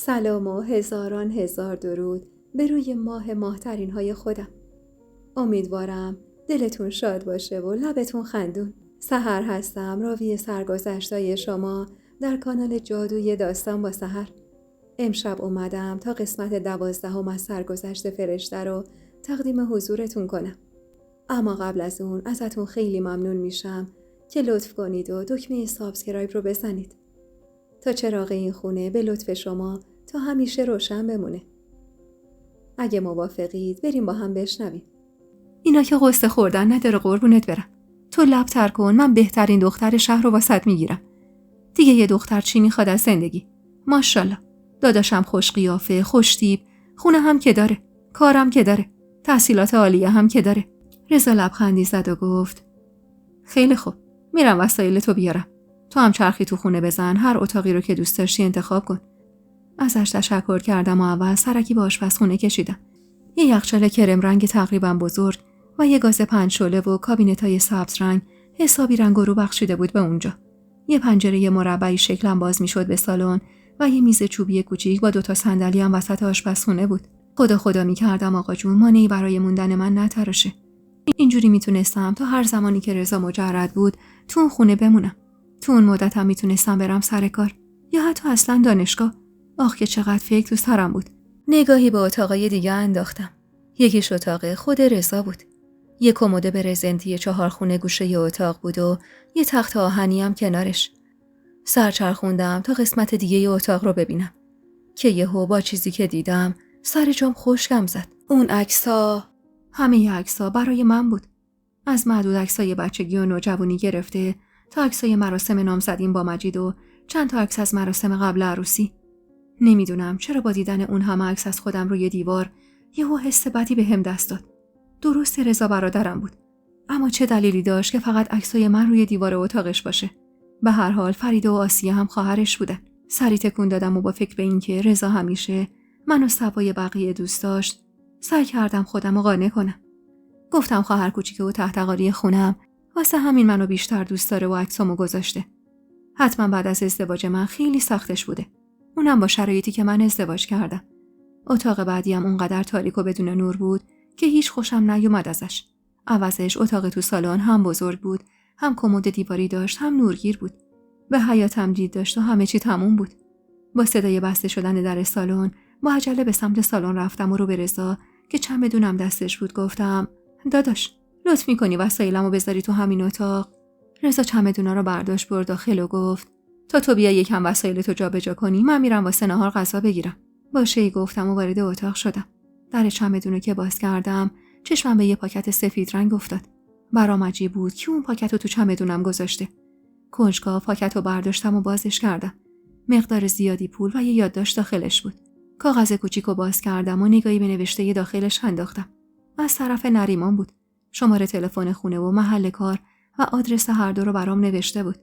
سلام و هزاران هزار درود به روی ماهترین های خودم. امیدوارم دلتون شاد باشه و لبتون خندون. سحر هستم، راوی سرگذشتای شما در کانال جادوی داستان با سحر. امشب اومدم تا قسمت 12 از سرگذشت فرشته رو تقدیم حضورتون کنم. اما قبل از اون ازتون خیلی ممنون میشم که لطف کنید و دکمه سابسکرایب رو بزنید تا چراغ این خونه به لطف شما تا همیشه روشن بمونه. اگه موافقید بریم با هم بشنویم. اینا که قصه خوردن نداره قربونت برم. تو لب تر کن، من بهترین دختر شهر رو واسط میگیرم. دیگه یه دختر چی میخواد از زندگی؟ ماشاءالله. داداشم خوش قیافه، خوش تیپ، خونه هم که داره، کارم که داره، تحصیلات عالیه هم که داره. رضا لبخندی زد و گفت خیلی خوب، میرم وسایل تو بیارم. تو هم چرخی تو خونه بزن، هر اتاقی رو که دوست داشتی انتخاب کن. ازش تشکر کردم و اول سرکی به آشپزخونه کشیدم. یه یخچال کرم رنگ تقریبا بزرگ و یه گاز 5 شعله و کابینتای سبز رنگ حسابی رنگ رو بخشیده بود به اونجا. یه پنجره مربعی شکلم باز میشد به سالن و یه میز چوبی کوچیک با 2 صندلی هم وسط آشپزخونه بود. خدا میکردم آقا جون مانعی برای موندن من نتراشه. اینجوری میتونستم تا هر زمانی که رضا مجرد بود تو اون خونه بمونم. تو اون مدت هم میتونستم برم سر کار یا حتی اصلا دانشگاه. آخ که چقدر فکر تو سرم بود. نگاهی به اتاقای دیگه انداختم. یکیش اتاق خود رضا بود. یه کمد برزنتی 4 خونه گوشه ی اتاق بود و یه تخت آهنی هم کنارش. سرچرخوندم تا قسمت دیگه ی اتاق رو ببینم که یهو با چیزی که دیدم سر جام خشکم زد. اون عکس‌ها، همه عکس‌ها برای من بود. از معدود عکسای بچگی و نوجوانی گرفته تا عکسای مراسم نامزدیم با مجید و چند تا عکس از مراسم قبل عروسی. نمیدونم چرا با دیدن اون همه عکس از خودم روی دیوار یهو حس بدی بهم دست داد. درست رضا برادرم بود، اما چه دلیلی داشت که فقط عکسای من روی دیوار اتاقش باشه؟ به هر حال فریده و آسیه هم خواهرش بودن. سری تکون دادم و با فکر به این که رضا همیشه منو سوای بقیه دوست داشت سعی کردم خودم رو قانع کنم. گفتم خواهر کوچیک و تحت قالی خونم واسه همین منو بیشتر دوست داره و عکسامو گذاشته. حتما بعد از ازدواج من خیلی سختش بوده، اونم با شرایطی که من ازدواج کردم. اتاق بعدیم اونقدر تاریک و بدون نور بود که هیچ خوشم نیومد ازش. عوضش اتاق تو سالن هم بزرگ بود، هم کمد دیواری داشت، هم نورگیر بود. به حیاطم دید داشت و همه چی تموم بود. با صدای بسته شدن در سالن با عجله به سمت سالن رفتم و رو به رضا که چمدونم دستش بود گفتم داداش لطف می‌کنی وسایلمو بذاری تو همین اتاق؟ رضا چمدونا رو برداشت برد داخل و گفت تا تو بیا یکم وسایلتو جابجا کنی من میرم واسه نهار غذا بگیرم. باشه گفتم و وارد اتاق شدم. در چمدونو که باز کردم چشمم به یه پاکت سفید رنگ افتاد. برام عجیب بود که اون پاکتو تو چمدونم گذاشته. کنجکاو پاکتو برداشتم و بازش کردم. مقدار زیادی پول و یه یادداشت داخلش بود. کاغذ کوچیکو باز کردم و نگاهی به نوشته داخلش انداختم. از طرف نریمان بود. شماره تلفن خونه و محل کار و آدرس هر دو رو برام نوشته بود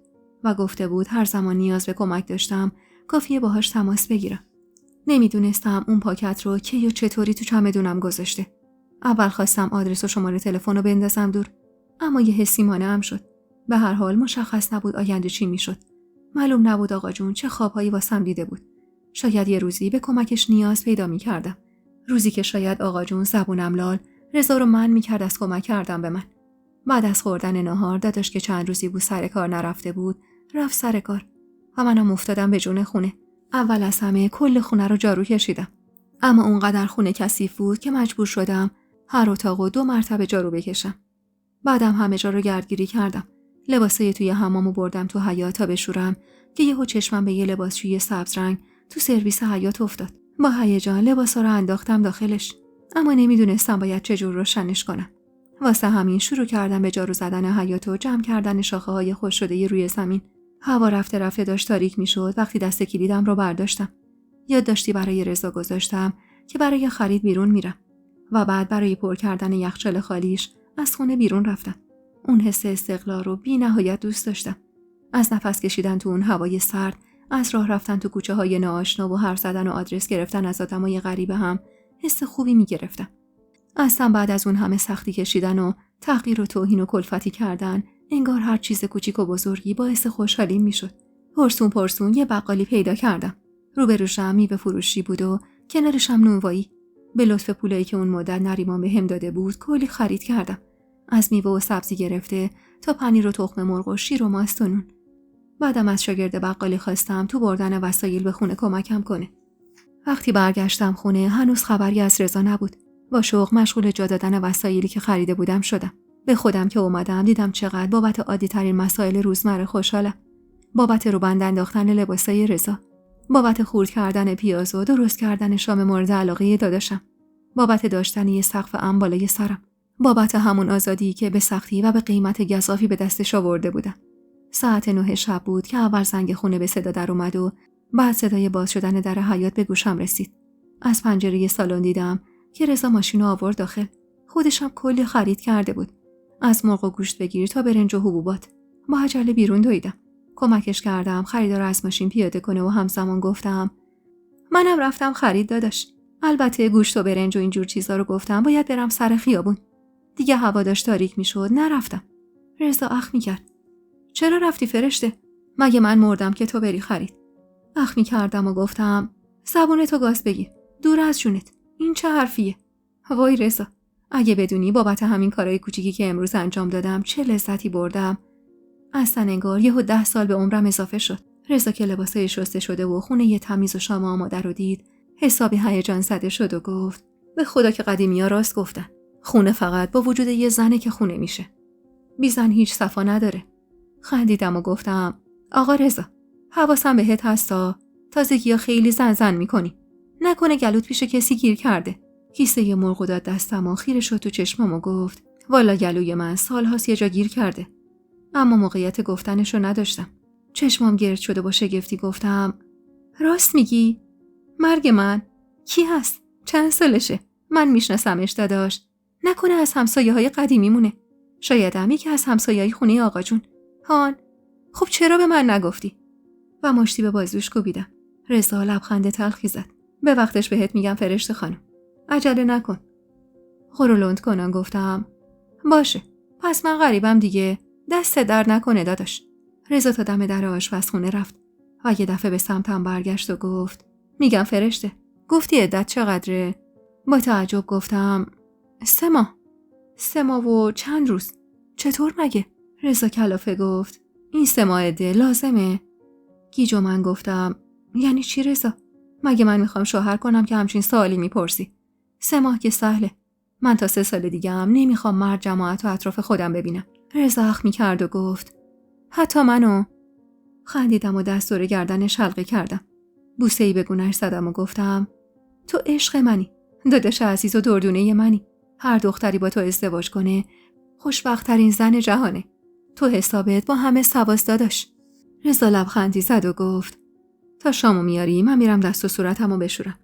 و گفته بود هر زمان نیاز به کمک داشتم کافیه باهاش تماس بگیرم. نمیدونستم اون پاکت رو کی و چطوری تو چمدونم گذاشته. اول خواستم آدرس و شماره تلفن رو بندازم دور، اما یه حسی مانعم شد. به هر حال مشخص نبود آینده چی میشد. معلوم نبود آقا جون چه خوابهایی واسم دیده بود. شاید یه روزی به کمکش نیاز پیدا می‌کردم. روزی که شاید آقا جون زبونم لال رضا رو منع می‌کرد از کمک کردم به من. بعد از خوردن نهار داداش که چند روزی بود سر کار نرفته بود رفت سر کار و منم افتادم به جون خونه. اول از همه کل خونه رو جارو کشیدم، اما اونقدر خونه کثیف بود که مجبور شدم هر اتاقو 2 مرتبه جارو بکشم. بعدم همه جا رو گردگیری کردم. لباسای توی حمامو بردم تو حیاط تا بشورم که یهو چشمم به یه لباسشویی سبز رنگ تو سرویس حیاط افتاد. با هیجان لباسا رو انداختم داخلش، اما نمیدونستم باید چجور روشنش کنم. واسه همین شروع کردم به جارو زدن حیاط و جمع کردن شاخه‌های خشک شده روی زمین. هوا رفته داشت تاریک میشد وقتی دست کلیدم رو برداشتم. یادداشتی برای رضا گذاشتم که برای خرید بیرون میرم و بعد برای پر کردن یخچال خالیش از خونه بیرون رفتم. اون حس استقلال رو بی‌نهایت دوست داشتم. از نفس کشیدن تو اون هوای سرد، از راه رفتن تو کوچه‌های ناآشنا و حرف زدن و آدرس گرفتن از آدمای غریب هم حس خوبی می‌گرفتم. اصلا بعد از اون همه سختی کشیدن و تحقیر و توهین و کلفتی کردن انگار هر چیز کوچیک و بزرگی باعث خوشحالی میشد. پرسون یه بقالی پیدا کردم. روبروشم میوه فروشی بود و کنارشم نونوایی. به لطف پولایی که اون مدت نریمان بهم داده بود کلی خرید کردم. از میوه و سبزی گرفته تا پنیر و تخم مرغ و شیر و ماست و نون. بعدم از شاگرد بقالی خواستم تو بردن وسایل به خونه کمکم کنه. وقتی برگشتم خونه هنوز خبری از رضا نبود. با شوق مشغول جا دادن وسایلی که خریده بودم شدم. به خودم که اومدم دیدم چقدر بابت عادی ترین مسائل روزمره خوشحالم. بابت روبند انداختن لباسای رضا، بابت خورد کردن پیاز و درست کردن شام مورد علاقه داداشم، بابت داشتن یه سقف ام بالای سرم، بابت همون آزادی که به سختی و به قیمت گزافی به دستش آورده بودم. ساعت 9 شب بود که اول زنگ خونه به صدا در اومد و بعد صدای باز شدن در حیاط به گوشم رسید. از پنجره سالن دیدم که رضا ماشینو آورد داخل. خودشم کلی خرید کرده بود. از مرغ و گوشت بگیر تا برنج و حبوبات. با عجله بیرون دویدم. کمکش کردم خریدار از ماشین پیاده کنه و همزمان گفتم منم رفتم خرید داداش. البته گوشت و برنج و اینجور چیزا رو گفتم باید برم سر خیابون. دیگه هوا داشت تاریک میشد نرفتم. رضا اخ میکرد. چرا رفتی فرشته؟ مگه من مردم که تو بری خرید؟ اخ میکردم و گفتم زبونتو گاز بگیر. دور از جونت. این چه حرفیه؟ وای رضا، اگه بدونی بابت همین کارهای کوچیکی که امروز انجام دادم چه لذتی بردم. اصلا انگار یهو 10 سال به عمرم اضافه شد. رضا که لباسای شسته شده و خونه یه تمیز و شام آماده رو دید، حسابی هیجان زده شد و گفت به خدا که قدیمی‌ها راست گفتن. خونه فقط با وجود یه زنه که خونه میشه. بی زن هیچ صفا نداره. خندیدم و گفتم آقا رضا، حواسم بهت هستا. تازگی‌ها خیلی زن میکنی. نکنه گلوت پیش کسی گیر کرده. کیسه مرغ داد دستم و خیره شد تو چشمم و گفت والا گلوی من سال‌هاست یه جا گیر کرده. اما موقعیت گفتنشو نداشتم. چشمم گرد شده با شگفتی گفتم راست میگی؟ مرگ من؟ کی هست؟ چند سالشه؟ من میشناسمش داداش. نکنه از همسایه‌های قدیمی مونه. شاید هم یکی از همسایه‌های خونه آقا جون. هان، خب چرا به من نگفتی؟ و مشتی به بازوش کوبیدم. رضا لبخند تلخی زد. به وقتش بهت میگم فرشته خانم. عجله نکن. غرولند کنان گفتم باشه، پس من غریبم دیگه. دست درد نکنه داداش. رضا تا دم در آشپزخونه رفت و یه دفعه به سمتم برگشت و گفت میگم فرشته، گفتی عدت چقدره؟ با تعجب گفتم 3 ماه. 3 ماه و چند روز؟ چطور مگه؟ رضا کلافه گفت این 3 ماه عده لازمه. گیج و من گفتم یعنی چی رضا؟ مگه من میخوام شوهر کنم که همچین سوالی میپرسی؟ 3 ماه که سهله. من تا 3 سال دیگه هم نمیخوام مرد جماعت و اطراف خودم ببینم. رضا اخ میکرد و گفت حتی منو. خندیدم و دست دور گردنش حلقه کردم. بوسه‌ای به گونه‌اش زدم و گفتم تو عشق منی، داداش عزیز و دردونه منی. هر دختری با تو ازدواج کنه خوشبخت‌ترین زن جهانه. تو حسابت با همه سواس داداش. رضا لبخندی زد و گفت تا شامو میاری من میرم دست و صورتمو بشورم.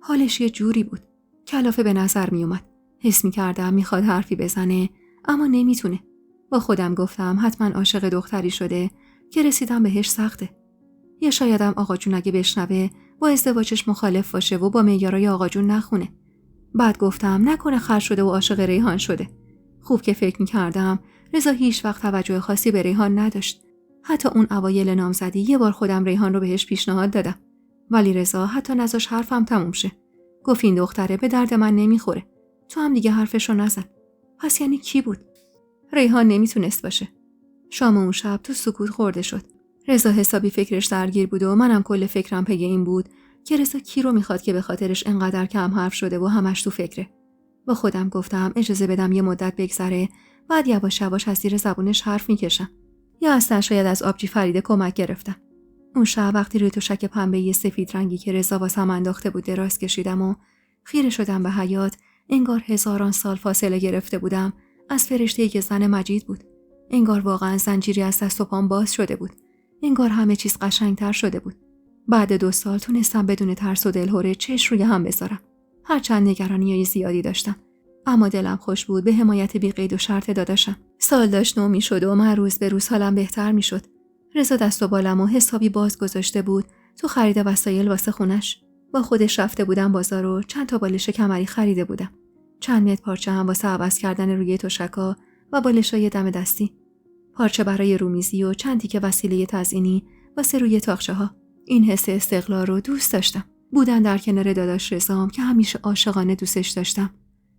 حالش یه جوری بود. کلافه به نظر میومد. حس می‌کردم میخواد حرفی بزنه اما نمیتونه. با خودم گفتم حتما عاشق دختری شده که رسیدم بهش سخته. یا شایدم آقا جون اگه بشنوه با ازدواجش مخالف باشه و با معیارای آقا جون نخونه. بعد گفتم نکنه خر شده و عاشق ریحان شده. خوب که فکر می‌کردم رضا هیچ وقت توجه خاصی به ریحان نداشت. حتی اون اوایل نامزدی یه بار خودم ریحان رو بهش پیشنهاد دادم. ولی رضا حتی نذاش حرفم تموم شه. گفت این دختره به درد من نمیخوره. تو هم دیگه حرفشو نزن. پس یعنی کی بود؟ ریحان نمیتونست باشه. شام اون شب تو سکوت خورده شد. رضا حسابی فکرش درگیر بود و منم کل فکرم پی این بود که رضا کی رو میخواد که به خاطرش انقدر کم حرف شده و همش تو فکره. با خودم گفتم اجازه بدم یه مدت بگذره، بعد یواش یواش از زیر زبونش حرف میکشم. یا اصلا شاید از آبجی فریده کمک گرفتم. اون شب وقتی روی تشک پنبه سفید رنگی که رضا واسم انداخته بود دراز کشیدم و خیره شدم به حیاط، انگار هزاران سال فاصله گرفته بودم از فرشته که زن مجید بود. انگار واقعا زنجیری از دست و پام باز شده بود. انگار همه چیز قشنگتر شده بود. بعد 2 سال تونستم بدون ترس و دلهره چشم روی هم بذارم. هرچند نگرانیای زیادی داشتم، اما دلم خوش بود به حمایت بی قید و شرط داداشم. سال داشت نو می‌شد و من روز به روز حالم بهتر می‌شد. رضا دست و بالمو حسابی باز گذاشته بود تو خرید وسایل واسه خونش. با خودش رفته بودم بازار و چند تا بالش کمری خریده بودم. چند متر پارچه هم واسه عوض کردن روی تشک‌ها و بالشای دم دستی. پارچه برای رومیزی و چند تیکه وسیله تزیینی واسه روی تاقچه‌ها. این حس استقلال رو دوست داشتم. بودن در کنار داداش رضام که همیشه عاشقانه دوستش داشتم.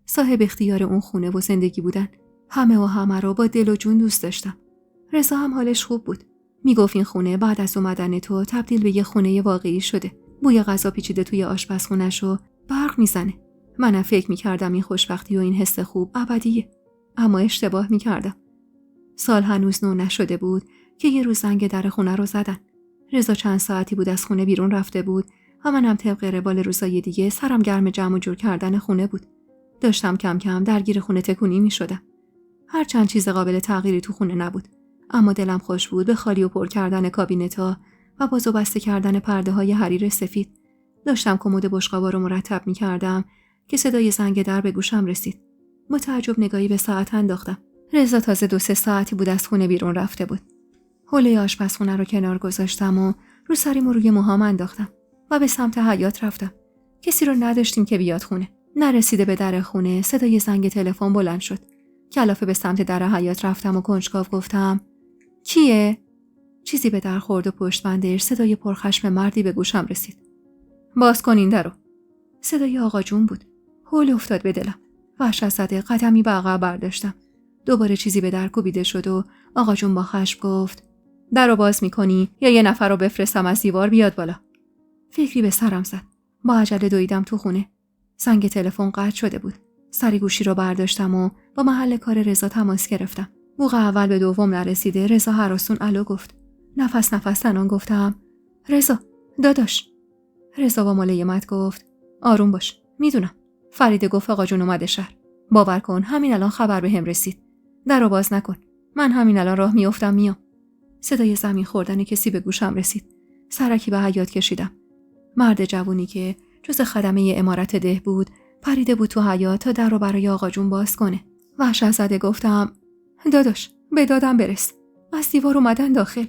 صاحب اختیار اون خونه و زندگی بودن. همه رو با دل و جون دوست داشتم. رضا هم حالش خوب بود. میگفت این خونه بعد از اومدن تو تبدیل به یه خونه واقعی شده. بوی غذا پیچیده توی آشپزخونه‌شو برق میزنه. منم فکر میکردم این خوشبختی و این حس خوب ابدیه. اما اشتباه میکردم. سال هنوز نو نشده بود که یه روز زنگ در خونه رو زدن. رضا چند ساعتی بود از خونه بیرون رفته بود و منم طبق روال روزای دیگه سرم گرم جمع و جور کردن خونه بود. داشتم کم کم درگیر خونه تکونی میشدم. هر چند چیز قابل تغییری تو خونه نبود، اما دلم خوش بود به خالی و پر کردن کابینت‌ها و باز و بسته کردن پرده‌های حریر سفید. داشتم کمد بشقابا رو مرتب می‌کردم که صدای زنگ در به گوشم رسید. با تعجب نگاهی به ساعت انداختم. رضا تازه 2-3 ساعتی بود از خونه بیرون رفته بود. حوله آشپزخونه رو کنار گذاشتم و روسریمو روی موهام انداختم و به سمت حیاط رفتم. کسی رو نداشتیم که بیاد خونه. نرسیده به در خونه صدای زنگ تلفن بلند شد. کلافه به سمت در حیاط رفتم و کنجکاو گفتم کیه؟ چیزی به در خورد و پشت بندش صدای پرخشم مردی به گوشم رسید. باز کن این درو. صدای آقا جون بود. هول افتاد به دلم. وحشت زده قدمی به عقب برداشتم. دوباره چیزی به در کوبیده شد و آقا جون با خشم گفت درو باز میکنی یا یه نفر رو بفرستم از دیوار بیاد بالا. فکری به سرم زد. با عجله دویدم تو خونه. زنگ تلفن قطع شده بود. سری گوشی رو برداشتم و با محل کار رضا تماس گرفتم. بوق اول به دوم نرسیده رضا هراسون الو گفت. نفس تنان گفتم رضا داداش. رضا با ملایمت گفت آروم باش، میدونم. فریده گفت آقا جون اومده شهر. باور کن همین الان خبر بهم رسید. درو باز نکن. من همین الان راه میافتم میام. صدای زمین خوردن کسی به گوشم رسید. سرکی به حیاط کشیدم. مرد جوونی که جز خدمه عمارت ده بود پریده بود تو حیاط تا در رو برای آقا جون باز کنه. وحشت زده گفتم داداش به دادم برس. از دیوار اومدن داخل.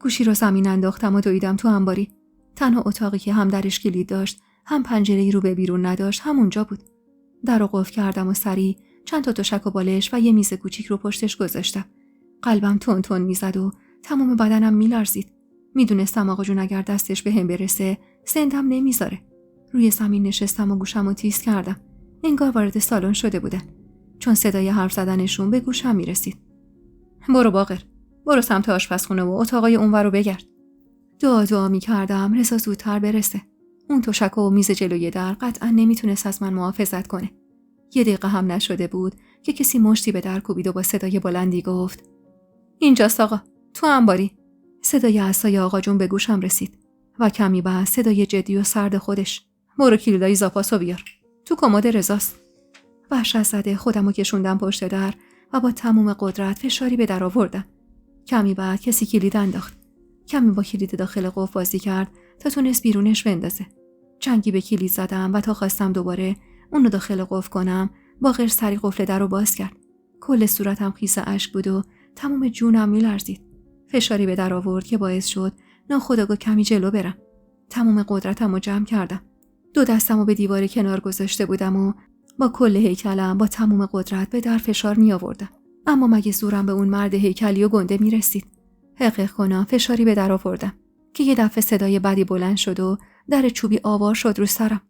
گوشی رو زمین انداختم و دویدم تو انباری. تنها اتاقی که هم درش کلید داشت هم پنجره‌ای رو به بیرون نداشت همونجا بود. در رو قفل کردم و سری چند تا تشک و بالش و یه میز کوچیک رو پشتش گذاشتم. قلبم تون تون میزد و تمام بدنم میلرزید. میدونستم آقا جون اگر دستش بهم برسه زندم نمیذاره. روی زمین نشستم و گوشمو تیز کردم. انگار وارد سالن شده بودن. چون صدای حرف زدنشون به گوشم میرسید. برو باقر، برو سمت آشپزخونه و اتاقای اونور رو بگرد. دعا میکردم رضا زودتر برسه. اون تشک و میز جلوی در قطعا نمیتونست از من محافظت کنه. 1 دقیقه هم نشده بود که کسی مشتی به در کوبید و با صدای بلندی گفت اینجاست آقا، تو انباری. صدای عصای آقا جون به گوشم رسید و کمی بعد صدای جدی و سرد خودش. برو کلیدای زاپاسو بیار. تو کمد رضاست. وحشت زده خودمو کشوندم پشت در و با تمام قدرت فشاری به در آوردم. کمی بعد کسی کلید انداخت. کمی با کلید داخل قفل بازی کرد تا تونست بیرونش بندازه. چنگی به کلید زدم و تا خواستم دوباره اون رو داخل قفل کنم باقر سری قفل در رو باز کرد. کل صورتم خیس اشک بود و تمام جونم میلرزید. فشاری به در آورد که باعث شد ناخودآگاه کمی جلو برم. تمام قدرتم رو جمع کردم. 2 دستمو به دیوار کنار گذاشته بودم و با کل هیکلم با تمام قدرت به در فشار می آوردم. اما مگه زورم به اون مرد هیکلی و گنده می رسید؟ حقیق کنم فشاری به در آوردم که یه دفعه صدای بدی بلند شد و در چوبی آوار شد رو سرم.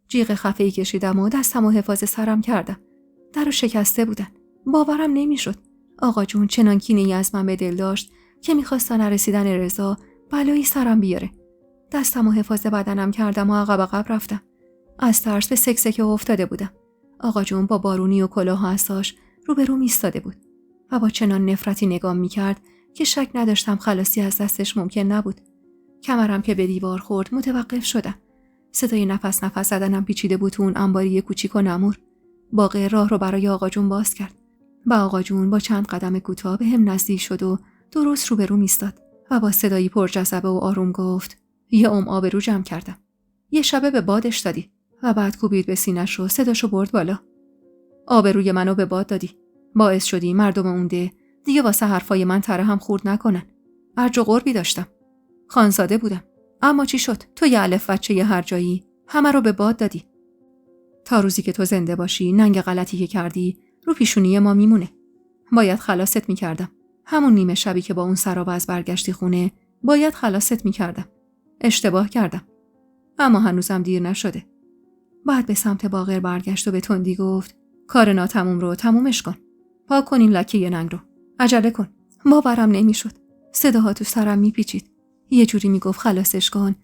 جیغ خفه‌ای کشیدم و دستمو حفاظ سرم کردم. درو شکسته بودن. باورم نمیشد. آقا جون چنان کینه‌ای از من به دل داشت که می‌خواست تا نرسیدن رضا بلایی سرم بیاره. دستمو حفاظ بدنم کردم و عقب رفتم. از ترس به سکسکه افتاده بودم. آقا جون با بارونی و کلاه و عصاش روبروم ایستاده بود و با چنان نفرتی نگام می‌کرد که شک نداشتم خلاصی از دستش ممکن نبود. کمرم که به دیوار خورد متوقف شدم. صدای نفس زدنم پیچیده بود تو اون انباری کوچیک و نمور. باقر راه رو برای آقا جون باز کرد. و آقا جون با چند قدم کوتاه به هم نزدیک شد و درست روبروم ایستاد و با صدایی پرجذبه و آروم گفت یه آبرو جمع کردم. یه شبه به بادش دادی. و بعد کوبید به سینه‌ش و صداشو برد بالا. آبروی منو به باد دادی. باعث شدی مردم اونده دیگه واسه حرفای من تره هم خورد نکنن. ارج و قربی داشتم. خانزاده بودم. اما چی شد؟ تو یه الف بچه هر جایی همه رو به باد دادی. تا روزی که تو زنده باشی ننگ غلطی که کردی رو پیشونی ما میمونه. باید خلاصت میکردم. همون نیمه شبی که با اون سراباز برگشتی خونه باید خلاصت میکردم. اشتباه کردم. اما هنوزم دیر نشده. بعد به سمت باقر برگشت و به تندی گفت کار ناتموم رو تمومش کن. پاک کن این لکه ننگ رو. عجله کن. باورم نمیشد. صداها تو سرم میپیچید. یه جوری میگفت خلاصش کن.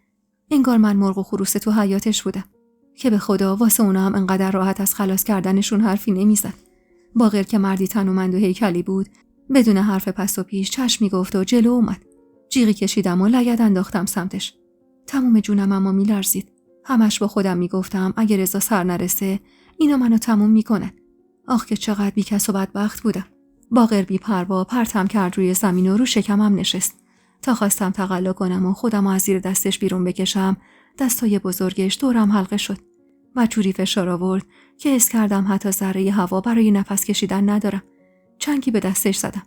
انگار من مرغ و خروسه تو حیاتش بودم. که به خدا واسه اونا هم انقدر راحت از خلاص کردنشون حرفی نمیزد. باقر که مردی تنومند و هیکلی بود، بدون حرف پس و پیش چشم میگفت و جلو اومد. جیغی کشیدم و لگد انداختم سمتش. تموم جونم اما میلرزید. همش با خودم میگفتم اگه رضا سر نرسه اینا منو تموم میکنن. آخ که چقدر بیکس و بدبخت بودم. باقر بی پروا پرتم کرد روی زمین و رو شکمم نشست. تا خواستم تقلا کنم و خودم از زیر دستش بیرون بکشم، دستای بزرگش دورم حلقه شد و جوری فشار آورد که حس کردم حتی ذره هوا برای نفس کشیدن ندارم. چنگی به دستش زدم.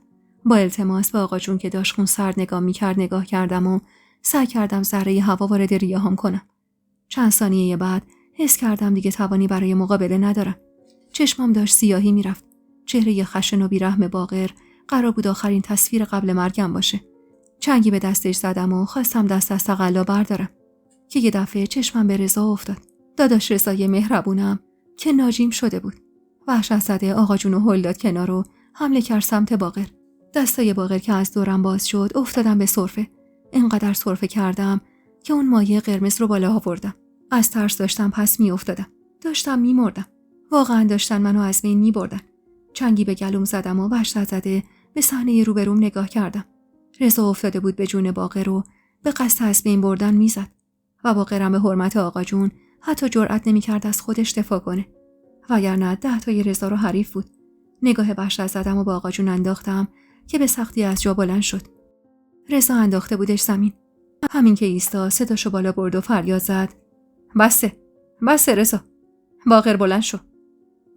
با التماس به آقا جون که داشت خون سرد نگاه میکرد نگاه کردم و سعی کردم ذره هوا وارد ریه‌هام کنم. چند ثانیه بعد حس کردم دیگه توانی برای مقابله ندارم. چشمم داشت سیاهی میرفت. چهره خشن و بیرحم باقر قرار بود آخرین تصویر قبل مرگم باشه. چنگی به دستش زدم و خواستم دست از تقلا بردارم که یه دفعه چشمم به رضا افتاد. داداش رضای مهربونم که ناجیم شده بود. وحشت زده آقا جونو هل داد کنار و حمله کرد سمت باقر. دستای باقر که از دورم باز شد افتادم به سرفه. اینقدر سرفه کردم که اون مایه قرمز رو بالا آوردم. از ترس داشتم پس می افتادم. داشتم می مردم. واقعا داشتن منو از بین می بردن. چنگی به گلوم زدم و وحشت زده به صحنه روبروم نگاه کردم. رضا افتاده بود به جون باقر رو به قصد از بین بردن میزد و باقرم به حرمت آقا جون حتی جرئت نمی‌کرد از خودش دفاع کنه. وگرنه 10 تای رضا رو حریف بود. نگاه وحشت زدم و با آقا جون انداختم که به سختی از جا بلند شد. رضا انداخته بودش زمین. همین که ایستا صداشو بالا برد و فریاد زد بسه رضا. باقر بلند شو.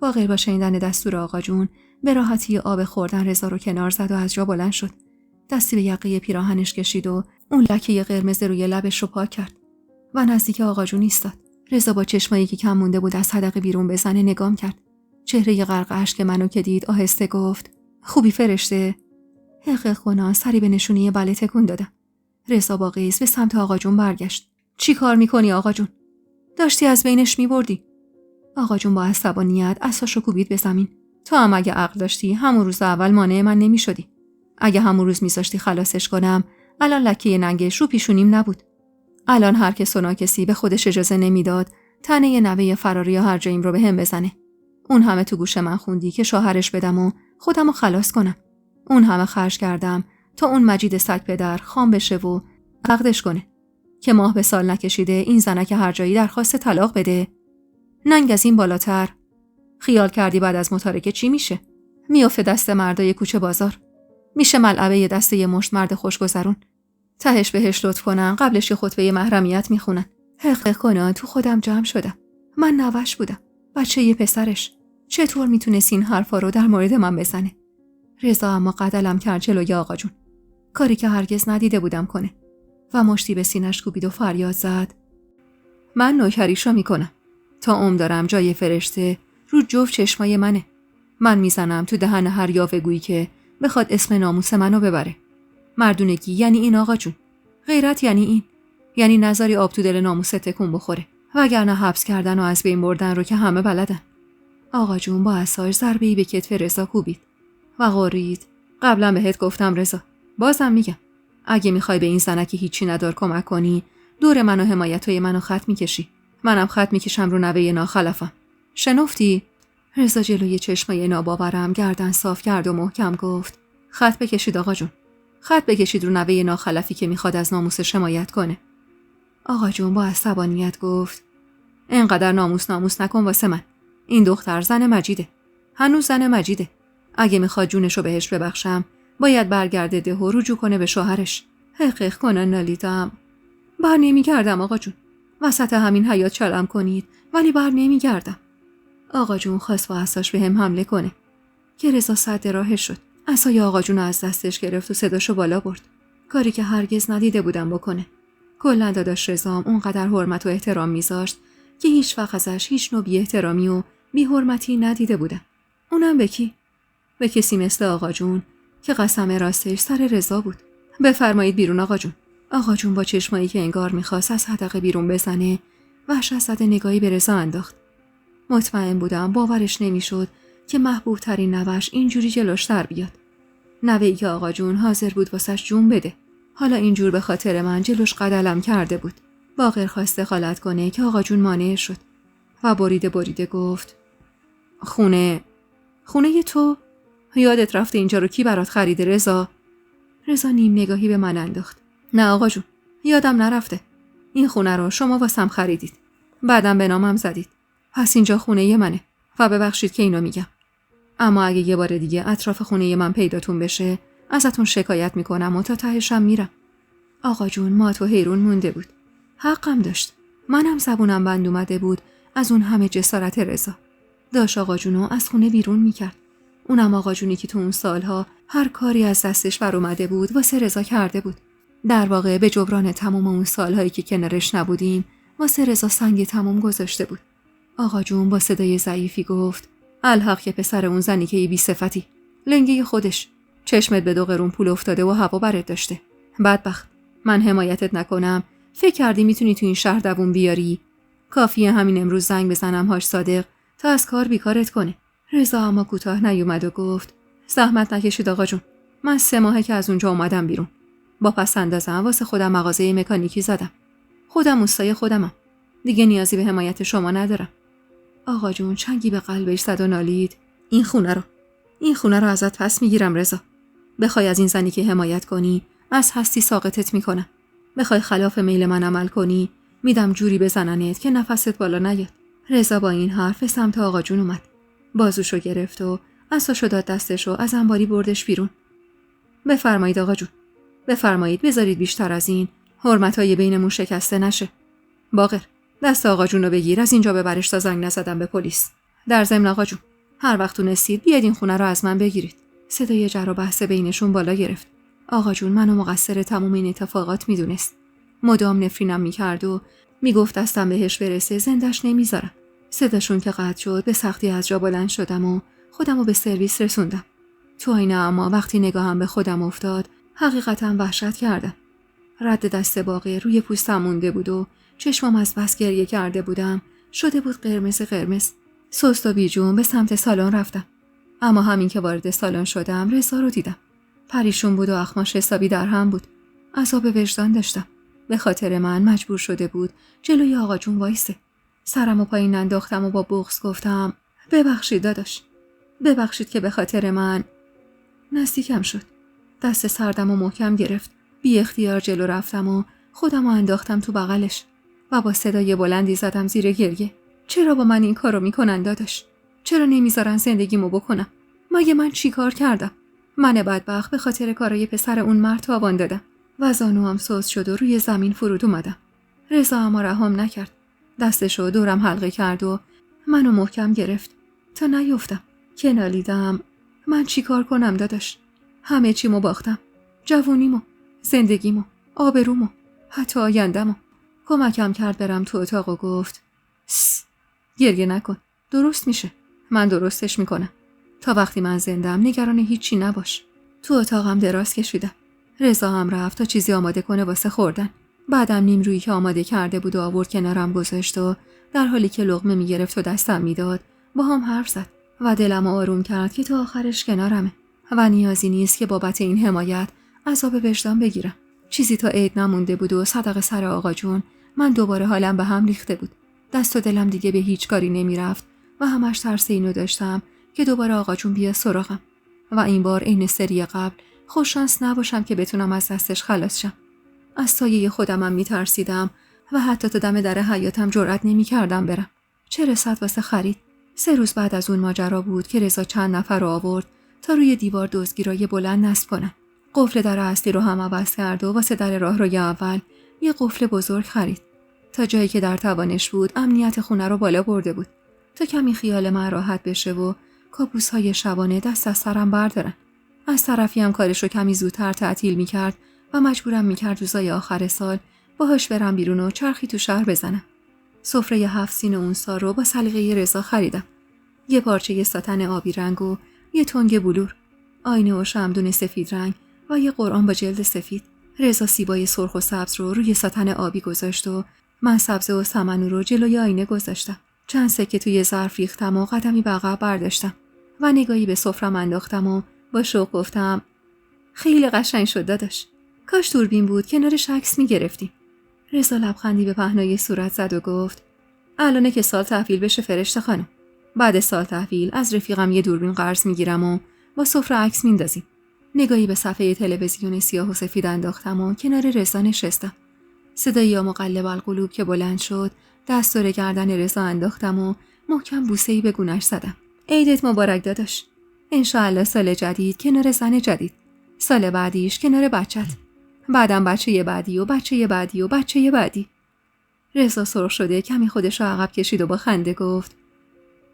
باقر با شنیدن دستور آقا جون به راحتی آب خوردن رضا رو کنار زد و از جا بلند شد. دستی به یقه پیراهنش کشید و اون لکه قرمز روی لبش رو پاک کرد و نزدیک آقا جون ایستاد. رضا با چشمایی که کم مونده بود از حدقه بیرون بزنه نگام کرد. چهره غرق اشک منو که دید آهسته گفت خوبی فرشته؟ حق کنان سری به نشونی بله تکون دادم. رضا با غیظ به سمت آقا جون برگشت. چی کار میکنی آقا جون؟ داشتی از بینش میبردی. آقا جون با عصبانیت اساشو کوبید به زمین. تو هم اگه عقل داشتی همون روز اول مانع من نمیشدی. اگه همون روز میذاشتی خلاصش کنم الان لکه ننگش رو پیشونیم نبود. الان هر کس و ناکسی به خودش اجازه نمیداد تنه نوه فراری یا هر جاییم رو به هم بزنه. اون همه تو گوش من خوندی که شوهرش بدم و خودمو خلاص کنم. اون همه خرج کردم تا اون مجید سگ پدر خام بشه و عقدش کنه که ماه به سال نکشیده این زنک هر جایی درخواست طلاق بده. ننگ از این بالاتر. خیال کردی بعد از متارکه چی میشه؟ میافته دست مردای کوچه بازار. میشه ملعبه دسته یه مشت مرد خوشگذرون. تهش بهش لطف کنن قبلش یه خطبه محرمیت میخونن. حق کنان تو خودم جمع شدم. من نوش بودم. بچه یه پسرش. چطور میتونست این حرفا رو در مورد من بزنه؟ رضا اما قدلم کرد جلوی آقا جون. کاری که هرگز ندیده بودم کنه. و مشتی به سینش کوبید و فریاد زد. من نوکریشو میکنم. تا عمر دارم جای فرشته رو جفت چشمای منه. من میزنم تو دهن هر یاوه‌گویی که بخواد اسم ناموس منو ببره. مردونگی یعنی این آقا جون. غیرت یعنی این. یعنی نظری آب تو دل ناموس تکون بخوره. وگرنه حبس کردن و از بین بردن رو که همه بلدن. آقا جون با عصاش ضربه‌ای به کتف رضا کوبید و غرید. قبلا بهت گفتم رضا. بازم میگم. اگه میخوای به این زنکی هیچی ندار کمک کنی، دور من و حمایتای منو خط میکشی. منم خط میکشم رو نوه ناخلفم. شنفتی؟ رضا جلوی چشمای ناباورم گردن صاف کرد و محکم گفت. خط بکشید آقا جون. خط بکشید رو نوه ناخلفی که میخواد از ناموسش حمایت کنه. آقا جون با عصبانیت گفت. اینقدر ناموس نکن واسه من. این دختر زن مجیده. هنوز زن مجیده. اگه میخواد جونشو بهش ببخشم، باید برگرده ده و رجوع کنه به شوهرش. حقیق کنن نالیدم. بر نمیگردم آقا جون. وسط همین حیات چلم کنید ولی بر نمیگردم. آقا جون خواست با عصاش به هم حمله کنه که رضا صد راهش شد. عصای آقا جون از دستش گرفت و صداشو بالا برد. کاری که هرگز ندیده بودم بکنه. کلاً داداش رضام اونقدر حرمت و احترام میذاشت که هیچ وقت ازش هیچ نوع بی احترامی و بی حرمتی ندیده بودم. اونم به کی؟ به کسی مثل آقا جون که قسم راستش سر رضا بود. بفرمایید بیرون آقا جون. آقا جون با چشمایی که انگار میخواست از حدقه بیرون بزنه وحشت زده نگاهی به رضا انداخت. مطمئن بودم باورش نمیشد که محبوب ترین نوش اینجوری جلوش در بیاد. نوه‌ای که آقا جون حاضر بود واسش جون بده. حالا اینجور به خاطر من جلوش قدلم کرده بود. باقر خواست دخالت کنه که آقا جون مانع شد و بریده گفت خونه تو؟ یادت رفته اینجا رو کی برات خریده رضا؟ رضا نیم نگاهی به من انداخت. نه آقا جون، یادم نرفته. این خونه رو شما واسم خریدید. بعدم به نامم زدید. پس اینجا خونه منه و ببخشید که اینو میگم. اما اگه یه بار دیگه اطراف خونه من پیداتون بشه، ازتون شکایت میکنم و تا تهشم میرم. آقا جون مات و حیرون مونده بود. حقم داشت. منم زبونم بند اومده بود از اون همه جسارت رضا. داشت آقا جونو از خونه بیرون میکرد. اونم آقا جونی که تو اون سالها هر کاری از دستش بر اومده بود واسه رضا کرده بود. در واقع به جبران تمام اون سالهایی که کنارش نبودیم واسه رضا سنگ تمام گذاشته بود. آقا جون با صدای ضعیفی گفت الحق که پسر اون زنی که بی صفتی، لنگه خودش، چشمت به 2 قرون پول افتاده و هوا برت داشته. بدبخت، من حمایتت نکنم فکر کردی میتونی تو این شهر دووم بیاری؟ کافیه همین امروز زنگ بزنم هاش صادق تا از کار بیکارت کنه. رضا اما کوتاه نیومد و گفت زحمت نکشید آقا جون، من 3 ماهه که از اونجا اومدم بیرون. با پس اندازم واسه خودم مغازه مکانیکی زدم. خودم اوستای خودمم. دیگه نیازی به حمایت شما ندارم. آقا جون چنگی به قلبش زد و نالید این خونه رو ازت پس میگیرم رضا. بخوای از این زنی که حمایت کنی از هستی ساقطت میکنم. بخوای خلاف میل من عمل کنی میدم جوری بزننت که نفست بالا نیاد. رضا با این حرف سمت آقا جون اومد. بازوشو گرفت و عصاشو داد دستش و از انباری بردش بیرون. بفرمایید آقا جون. بفرمایید بذارید بیشتر از این حرمتای بینمون شکسته نشه. باقر دست آقا جون رو بگیر از اینجا ببرش تا زنگ نزدم به پلیس. در ضمن آقا جون هر وقت تونستید بیاید این خونه رو از من بگیرید. صدای جر و بحث بینشون بالا گرفت. آقا جون منو مقصر تمام این اتفاقات میدونست. مدام نفرینم میکرد و میگفت دستم بهش برسه زندش نمیذارم. صداشون که قطع شد به سختی از جا بلند شدم و خودمو به سرویس رسوندم. تو آینه اما وقتی نگاهم به خودم افتاد حقیقتا وحشت کردم. رد دست باقر روی پوستم مونده بود و چشمم از بس گریه کرده بودم شده بود قرمز. سست و بیجون به سمت سالن رفتم. اما همین که وارد سالن شدم رضا رو دیدم. پریشون بود و اخماش حسابی در هم بود. عذاب وجدان داشتم. به خاطر من مجبور شده بود جلوی آقا جون وایسه. سرمو پایین انداختم و با بغض گفتم ببخشید داداش. ببخشید که به خاطر من. نزدیکم شد. دست سردم و محکم گرفت. بی اختیار جلو رفتم و خودمو انداختم تو بغلش و با صدای بلندی زدم زیر گریه. چرا با من این کارو میکنن داداش؟ چرا نمیذارن زندگیمو بکنم؟ مگه من چی کار کردم؟ من بدبخت به خاطر کارای پسر اون مرد تاوان دادم و زانوام سوز شد و روی زمین فرود اومدم. رضا اما رهام نکرد. دستشو دورم حلقه کرد و منو محکم گرفت تا نیفتم. که نالیدم من چی کار کنم داداش؟ همه چیمو باختم. جوونیمو، زندگیمو، آبرومو، حتی آیندمو. کمکم کرد برم تو اتاق و گفت گریه نکن، درست میشه. من درستش میکنم. تا وقتی من زندم نگران هیچی نباش. تو اتاقم دراز کشیدم. رضا هم رفت تا چیزی آماده کنه واسه خوردن. بعدم نیم رویی که آماده کرده بود و آورد کنارم گذاشت و در حالی که لقمه میگرفت و دستم میداد با هم حرف زد و دلم آروم کرد که تا آخرش کنارمه و نیازی نیست که بابت این حمایت عذاب وجدان بگیرم. چیزی تا عید نمونده بود و صدق سر آقا جون من دوباره حالم به هم ریخته بود. دست و دلم دیگه به هیچ کاری نمیرفت و همش ترس اینو داشتم که دوباره آقا جون بیاد سراغم و این بار عین سری قبل خوششانس نباشم که بتونم از دستش خلاص شم. از سایه خودمم میترسیدم و حتی تا دم در حیاتم جرئت نمیکردم برم. چه رسد واسه خرید. 3 روز بعد از اون ماجرا بود که رضا چند نفر رو آورد تا روی دیوار دزدگیرای بلند نصب کنن. قفل در اصلی رو هم عوض کرد و واسه در راهروی اول یه قفل بزرگ خرید. تا جایی که در توانش بود امنیت خونه رو بالا برده بود تا کمی خیال من راحت بشه و کابوس‌های شبانه دست از سرم بردارن. از طرفی هم کارش رو کمی زودتر تعطیل میکرد و مجبورم میکرد روزای آخر سال باهاش برم بیرون و چرخی تو شهر بزنم. سفره 7 سین اون سال رو با سلیقه رضا خریدم. یه پارچه ساتن آبی رنگ و یه تنگ بلور، آینه و شمعدون سفید رنگ و یه قرآن با جلد سفید. رضا سیبای سرخ و سبز رو روی ساتن آبی گذاشت و من سبزه و سمنو رو جلوی آینه گذاشتم. چند سکه توی ظرف ریختم و قدمی به عقب برداشتم و نگاهی به سفرم انداختم و با شوق گفتم خیلی قشنگ شد داداش. کاش دوربین بود کنارش عکس می‌گرفتیم. رضا لبخندی به پهنای صورت زد و گفت الانه که سال تحویل بشه فرشته خانم. بعد سال تحویل از رفیقم یه دوربین قرض میگیرم و با سفره عکس میندازیم. نگاهی به صفحه تلویزیون سیاه و سفید انداختم و کنار رضا نشستم. صدای یا مقلب القلوب که بلند شد دست دور گردن رضا انداختم و محکم بوسه‌ای به گونه‌اش زدم. عیدت مبارک داداش. انشاءالله سال جدید کنار زن جدید. سال بعدیش کنار بچت. بعدم بچه بعدی و بچه بعدی و بچه بعدی. رضا سرخ شده کمی خودش رو عقب کشید و با خنده گفت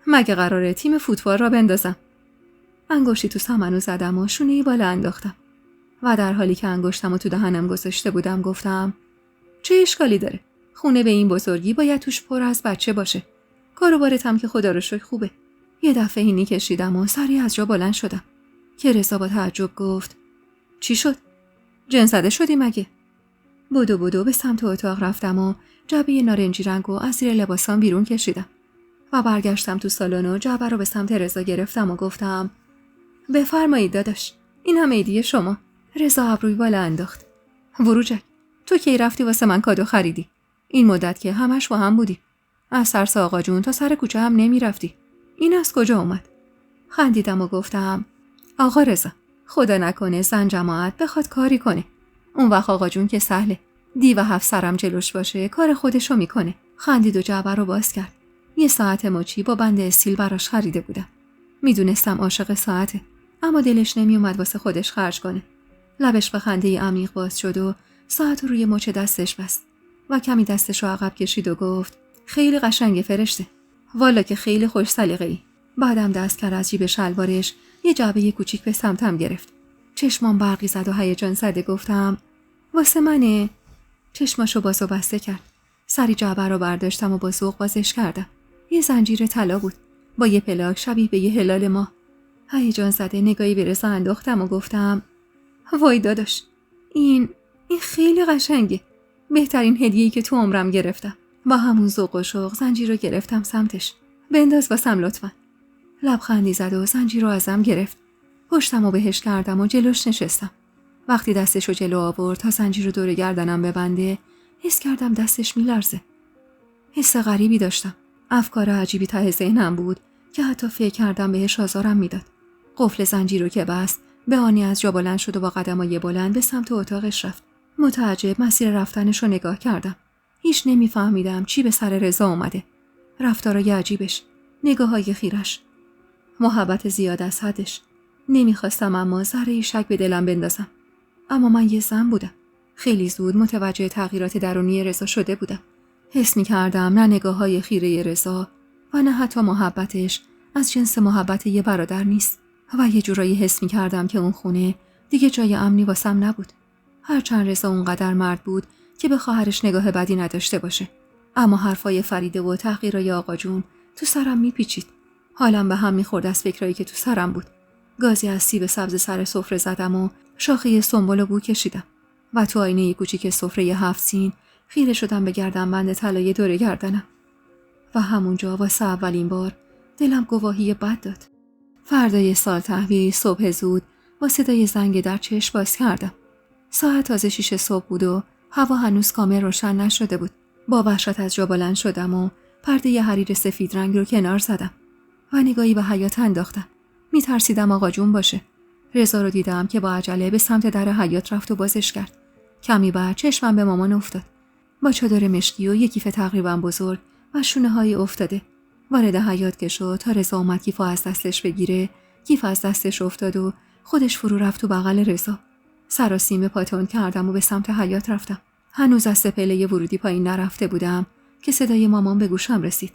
مگه قراره تیم فوتبال را بندازم؟ انگشتی تو سمنو زدم و شونه‌ای بالا انداختم و در حالی که انگشتم رو تو دهنم گذاشته بودم گفتم چه اشکالی داره؟ خونه به این بزرگی باید توش پر از بچه باشه. کاروبارت هم که خدا رو شکر خوبه. یه دفعه اینی کشیدم و سریع از جا بلند شدم که رضا با تعجب گفت چی شد؟ جن زده شدی مگه؟ بدو به سمت اتاق رفتم و جعبه نارنجی رنگ و از زیر لباسام بیرون کشیدم و برگشتم تو سالن و جعبه رو به سمت رضا گرفتم و گفتم بفرمایید داداش، این هم عیدیه شما. رضا ابروی بالا انداخت. وروجک، تو کی رفتی واسه من کادو خریدی؟ این مدت که همش با هم بودی. از سرس آقا جون تا سر کوچه هم نمی رفتی. این از کجا اومد؟ خندیدم و گفتم آقا رضا، خدا نکنه زن جماعت بخواد کاری کنه. اون وقت آقا جون که سهله. دیو 7 سرم جلوش باشه کار خودشو میکنه. خندید و جعبه رو باز کرد. یه ساعت مچی با بند استیل براش خریده بودم. میدونستم عاشق ساعته، اما دلش نمیومد واسه خودش خرج کنه. لبش به خنده عمیق باز شد و ساعت رو روی مچ دستش بست و کمی دستش رو عقب کشید و گفت خیلی قشنگه فرشته. والا که خیلی خوش سلیقه‌ای. بعدم دست کرد از جیب شلوارش یه جعبه کوچیک به سمتم گرفت. چشمام برقی زد و هیجان زده گفتم واسه منه. چشماشو باز و بسته کرد. سری جعبه رو برداشتم و با ذوق بازش کردم. یه زنجیر طلا بود با یه پلاک شبیه به یه هلال ماه. هیجان زده نگاهی به رضا انداختم و گفتم وای داداش، این خیلی قشنگه. بهترین هدیه‌ای که تو عمرم گرفتم. با همون ذوق و شوق زنجیر رو گرفتم سمتش. بنداز واسم لطفاً. لبخندی زد و زنجیر رو ازم گرفت. پشتم رو بهش کردم و جلوش نشستم. وقتی دستش رو جلو آورد تا زنجیر رو دور گردنم ببنده، حس کردم دستش میلرزه. حس غریبی داشتم. افکار عجیبی ته ذهنم بود که حتی فکر کردم بهش آزارم میداد. قفل زنجیر رو که بست، به آنی از جا بلند شد و با قدمای بلند به سمت اتاقش رفت. متعجب مسیر رفتنش رو نگاه کردم. هیچ نمیفهمیدم چی به سر رضا اومده. رفتارای عجیبش، نگاه‌های خیرش، محبت زیاد از حدش. نمیخواستم اما ذره شک به دلم بندازم. اما من یه زن بودم. خیلی زود متوجه تغییرات درونی رضا شده بودم. حس می‌کردم نه نگاه‌های خیره رضا و نه حتی محبتش از جنس محبت یه برادر نیست و یه جورایی حس می‌کردم که اون خونه دیگه جای امنی واسم نبود. هرچند رضا اونقدر مرد بود که به خواهرش نگاه بدی نداشته باشه، اما حرفای فریده و تحقیرای آقا جون تو سرم میپیچید. حالم به هم می‌خورد از فکرایی که تو سرم بود. گازی از سیب سبز سر سفره زدم و شاخه سنبل بو کشیدم و تو آینه کوچیک سفره 7 سین خیره شدم به گردنبند طلای دور گردنم و همونجا واسه اولین بار دلم گواهی بد داد. فردای سال تحویل صبح زود با صدای زنگ در چشم باز کردم. ساعت تازه 6 صبح بود و هوا هنوز کامل روشن نشده بود. با وحشت از جا بلند شدم و پرده حریر سفید رنگ رو کنار زدم و نگاهی به حیاط انداختم. میترسیدم آقا جون باشه. رضا رو دیدم که با عجله به سمت در حیاط رفت و بازش کرد. کمی بعد چشمم به مامان افتاد. با چادر مشکی و یک کیف تقریبا بزرگ و شونه‌های افتاده وارد حیاط که شد تا رضا اومد کیفو از دستش بگیره. کیف از دستش افتاد و خودش فرو رفت تو بغل رضا. سراسیمه پاتون کردم و به سمت حیاط رفتم. هنوز از سپله ورودی پایین نرفته بودم که صدای مامان به گوشم رسید.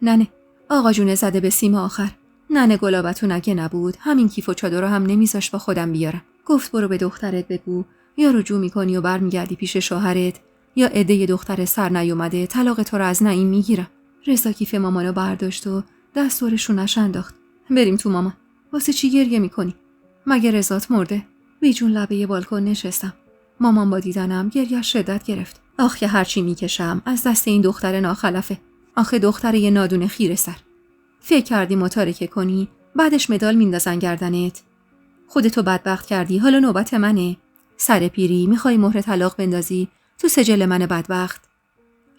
ننه، آقا جون زده به سیم آخر. ننه گلابتون اگه نبود همین کیف و چادر رو هم نمیذاش با خودم بیارم. گفت برو به دخترت بگو یا رجوع میکنی و برمیگردی پیش شوهرت یا عده دختر سر نیومده طلاق تو رو از نعیم میگیرم. رضا کیف مامانو برداشت و دست دور شونش انداخت. بریم تو مامان. واسه چی گریه میکنی؟ مگه رضات مرده؟ بیجون لبه بالکن نشستم. مامان با دیدنم گریه‌اش شدت گرفت. آخ که هرچی میکشم از دست این دختر ناخلفه. آخه دختر یه نادون خیره سر. فکر کردی متارکه کنی بعدش مدال میندازن گردنت. خودتو بدبخت کردی، حالا نوبت منه. سر پیری میخوای مهر طلاق بندازی تو سجل من بدبخت.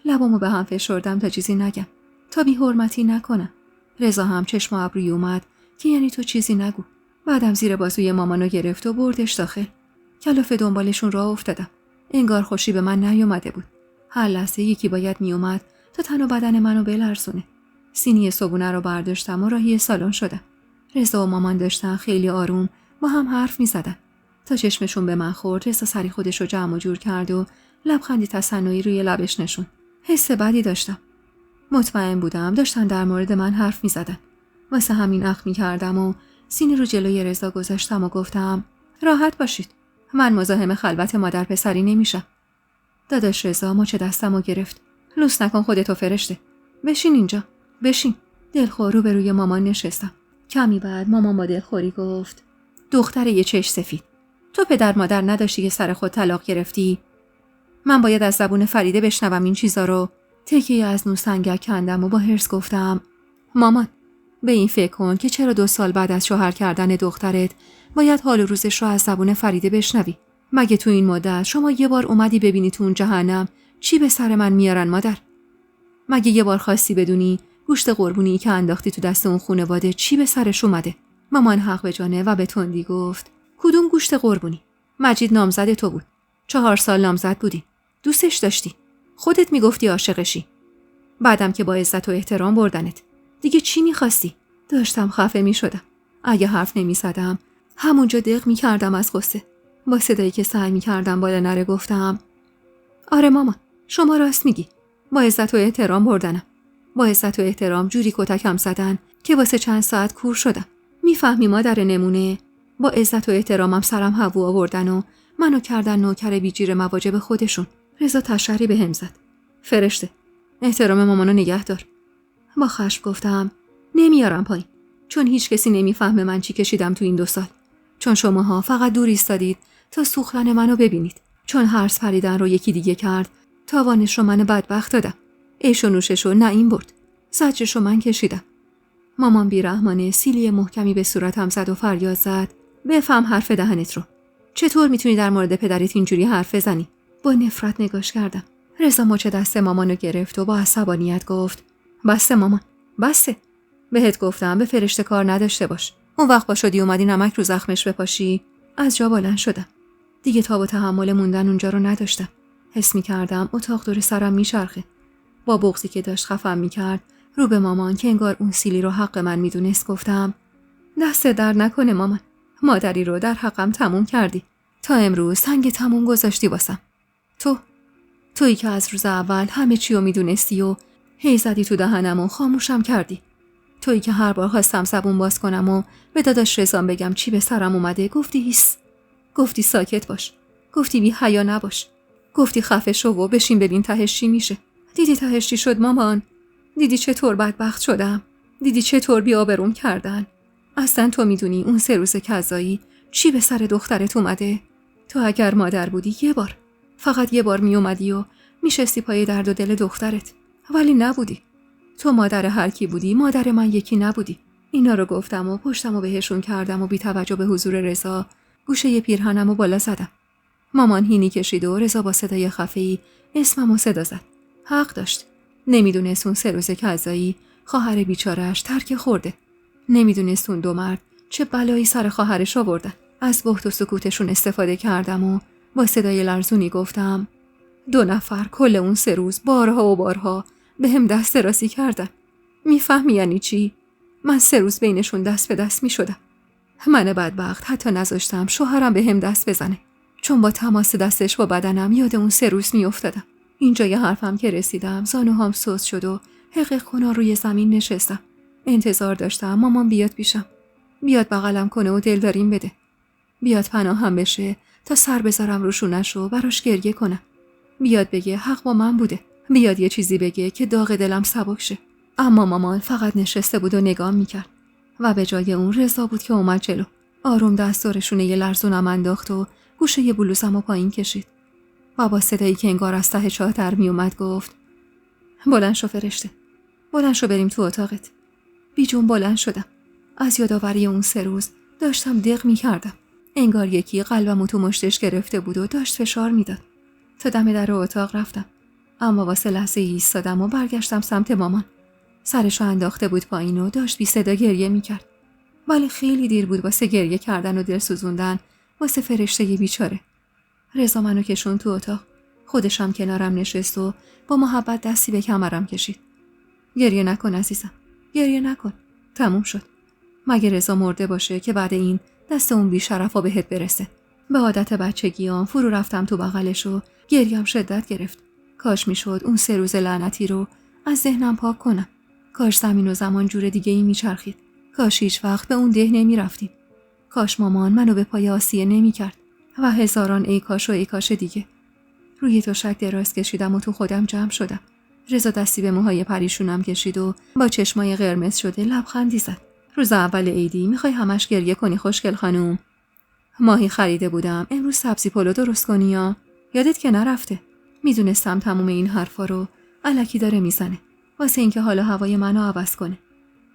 لبامو به هم فشردم تا چیزی نگم، تا بی حرمتی نکنم. رضا هم چشم و ابروی اومد که یعنی تو چیزی نگو. بعدم زیر بازوی مامانو گرفت و بردش داخل. کلافه دنبالشون راه افتادم. انگار خوشی به من نیومده بود. هر لحظه یکی باید میومد تا تن و بدن منو بلرزونه. سینی صبونه رو برداشتم و راهی سالن شدم. رضا و مامان داشتن خیلی آروم با هم حرف می‌زدن. تا چشمشون به من خورد، رضا سری خودش رو جمع و جور کرد و لبخندی تصنعی روی لبش نشون. حس بدی داشتم. مطمئن بودم داشتن در مورد من حرف می‌زدن. واسه همین اخم می‌کردم و سینی رو جلوی رضا گذاشتم و گفتم راحت باشید. من مزاحم خلوت مادر پسری نمیشم. داداش رضا مچ دستمو گرفت. لوس نکن خودتو فرشته. بشین اینجا. بشین. دلخور رو به روی مامان نشستم. کمی بعد مامان با دلخوری گفت دختر یه چش سفید. تو پدر مادر نداشتی که سر خود طلاق گرفتی؟ من باید از زبون فریده بشنوم این چیزا رو. تکیه از نو سنگک کندم و با حرص گفتم مامان به این فکر کن که چرا 2 سال بعد از شوهر کردن دخترت باید حال و روزش رو از زبون فریده بشنوی. مگه تو این مدت شما یه بار اومدی ببینی تو اون جهنم چی به سر من میارن مادر؟ مگه یه بار خواستی بدونی گوشت قربونی که انداختی تو دست اون خانواده چی به سرش اومده؟ مامان حق به جانه و به تندی گفت کدوم گوشت قربونی؟ مجید نامزد تو بود. 4 سال نامزد بودی. دوستش داشتی. خودت میگفتی عاشقشی. بعدم که با عزت و احترام بردنت. دیگه چی میخواستی؟ داشتم خفه میشدم. اگه حرف نمیزدم همونجا دق میکردم از غصه. با صدایی که سعی میکردم بالا نره گفتم آره مامان شما راست میگی. با عزت و احترام بردنم. با عزت و احترام جوری کتکم زدن که واسه چند ساعت کور شدم. میفهمی مادر نمونه؟ با عزت و احترامم سرم هوا آوردن و منو کردن نوکر بیجیر مواجب خودشون. رضا تشری بهم زد. فرشته احترام مامانو نگه دار. با خشم گفتم نمیارم پایین، چون هیچ کسی نمیفهمه من چی کشیدم تو این 2 سال. چون شماها فقط دور ایستادید تا سوختن منو ببینید. چون هرس پریدن رو یکی دیگه کرد تاوانش رو من بدبخت دادم. عیش و نوشش رو نعیم برد. زجرش رو من کشیدم. مامان بیرحمانه سیلی محکمی به صورتم زد و فریاد زد بفهم حرف دهنت رو. چطور میتونی در مورد پدرت اینجوری حرف بزنی؟ با نفرت نگاش کردم. رضا مچ دست مامانو گرفت و با عصبانیت گفت بسه مامان بسه. بهت گفتم به فرشته کار نداشته باش. اون وقت با شدی اومدی نمک رو زخمش بپاشی. از جا بلند شدم. دیگه تاب و تحمل موندن اونجا رو نداشتم. حس می‌کردم اتاق دور سرم میچرخه. با بغضی که داشت خفم می‌کرد رو به مامان که انگار اون سیلی رو حق من میدونست گفتم دست در نکنه مامان. مادری رو در حقم تموم کردی. تا امروز سنگ تموم گذاشتی واسم. تویی که از روز اول همه چی رو میدونستی و هی زدی تو دهنم و خاموشم کردی. تویی که هر بار خواستم زبون باز کنم و به داداش رضا بگم چی به سرم اومده گفتی هیس. گفتی ساکت باش. گفتی بی حیا نباش. گفتی خفه شو و بشین ببین تهش چی میشه. دیدی تهش چی شد مامان؟ دیدی چطور بدبخت شدم؟ دیدی چطور بی‌آبروم کردن؟ اصلا تو میدونی اون 3 روز کذایی چی به سر دخترت اومده؟ تو اگر مادر بودی فقط یه بار می اومدی و میشستی پای درد و دل دخترت. ولی نبودی. تو مادر هر کی بودی، مادر من یکی نبودی. اینا رو گفتم و پشتم و بهشون کردم و بی توجه به حضور رضا گوشه پیرهنم و بالا زدم. مامان هینی کشید و رضا با صدای خفه‌ای اسممو صدا زد. حق داشت. نمیدونست اون 3 روز کذایی خواهر بیچاره‌اش ترک خورده. نمیدونست اون 2 مرد چه بلایی سر خواهرش آوردن. از بهت و سکوتشون استفاده کردم و با صدای لرزونی گفتم 2 نفر کل اون 3 روز بارها و بارها به هم دست دراسی کردن. میفهمی یعنی چی؟ من 3 روز بینشون دست به دست می شدم. من بدبخت حتی نذاشتم شوهرم به هم دست بزنه. چون با تماس دستش با بدنم یاد اون 3 روز می افتادم. اینجای حرفم که رسیدم زانوهام سوس شد و حقیق کنار روی زمین نشستم. انتظار داشتم مامان بیاد پیشم. بیاد بغلم کنه و دلداریم بده. بیاد پناهم بشه تا سر بذارم روشونش و براش گریه کنم. بیاد بگه حق با من بوده. بیاد یه چیزی بگه که داغ دلم سبک شه. اما مامان فقط نشسته بود و نگاه میکرد. و به جای اون رضا بود که اومد جلو. آروم دست و رشونه یه لرزونم انداخت و گوشه بلوزمو پایین کشید و با صدایی که انگار از ته چاه در می اومد گفت: بلند شو فرشته، بلند شو بریم تو اتاقت. بیجون بلند شدم. از یادآوری اون 3 روز داشتم دق می کردم. انگار یکی قلبمو تو مشتش گرفته بود و داشت فشار میداد. تا دم در اتاق رفتم، اما واسه لحظه ایستادم و برگشتم سمت مامان. سرشو انداخته بود پایین و داشت بی صدا گریه میکرد. ولی خیلی دیر بود واسه گریه کردن و دل سوزوندن واسه فرشته بیچاره. رضا منو کشون تو اتاق. خودشم کنارم نشست و با محبت دستی به کمرم کشید. گریه نکن عزیزم، گریه نکن. تموم شد. مگه رضا مرده باشه که بعد این دست اون بی‌شرفا بهت برسه؟ به عادت بچگیام فرو رفتم تو بغلش و گریم شدت گرفت. کاش میشد اون 3 روز لعنتی رو از ذهنم پاک کنم. کاش زمین و زمان جور دیگه ای میچرخید. کاش هیچ وقت به اون ده نمی رفتیم. کاش مامان منو به پای آسیه نمی کرد و هزاران ای کاش و ای کاش دیگه. روی تشک دراز کشیدم و تو خودم جمع شدم. رضا دستی به موهای پریشونم کشید و با چشمای قرمز شده لبخندی زد. روز اول عیدی میخوای همش گریه کنی خوشگل خانوم؟ ماهی خریده بودم امروز سبزی پلو درست کنی یا یادت که نرفته؟ میدونستم تموم این حرفا رو الکی داره میزنه واسه اینکه حالا هوای منو عوض کنه.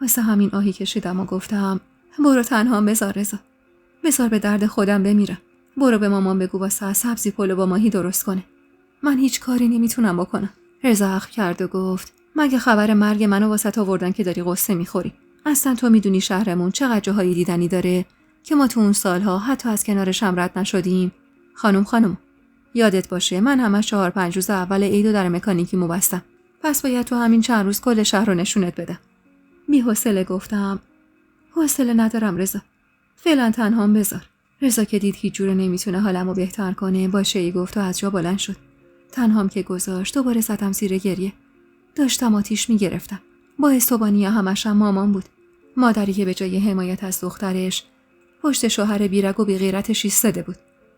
واسه همین آهی کشیدم و گفتم برو تنها بذار رضا. بذار به درد خودم بمیرم. برو به مامان بگو واسه سبزی پلو با ماهی درست کنه. من هیچ کاری نمیتونم بکنم. رضا اخ کرد و گفت مگه خبر مرگ منو واسه آوردن که داری قصه میخوری؟ اصلا تو میدونی شهرمون چقدر جاهای دیدنی داره که ما تو اون سالها حتی از کنارش هم رد نشدیم. خانم یادت باشه من همش 4-5 روز اول عیدو در مکانیکی بستم. پس باید تو همین چند روز کل شهر رو نشونت بدم. بی‌حوصله گفتم حوصله ندارم رضا. فعلا تنهام بذار. رضا که دید هیچ جوره نمیتونه حالمو بهتر کنه باشه ای گفت و از جا بلند شد. تنهام که گذاشت دوباره زدم زیر گریه. داشتم آتیش میگرفتم. با استوبانی همش هم مامان بود. مادری که به جای حمایت از دخترش پشت شوهر بیرگ و بیغیرتش ایستاده بود.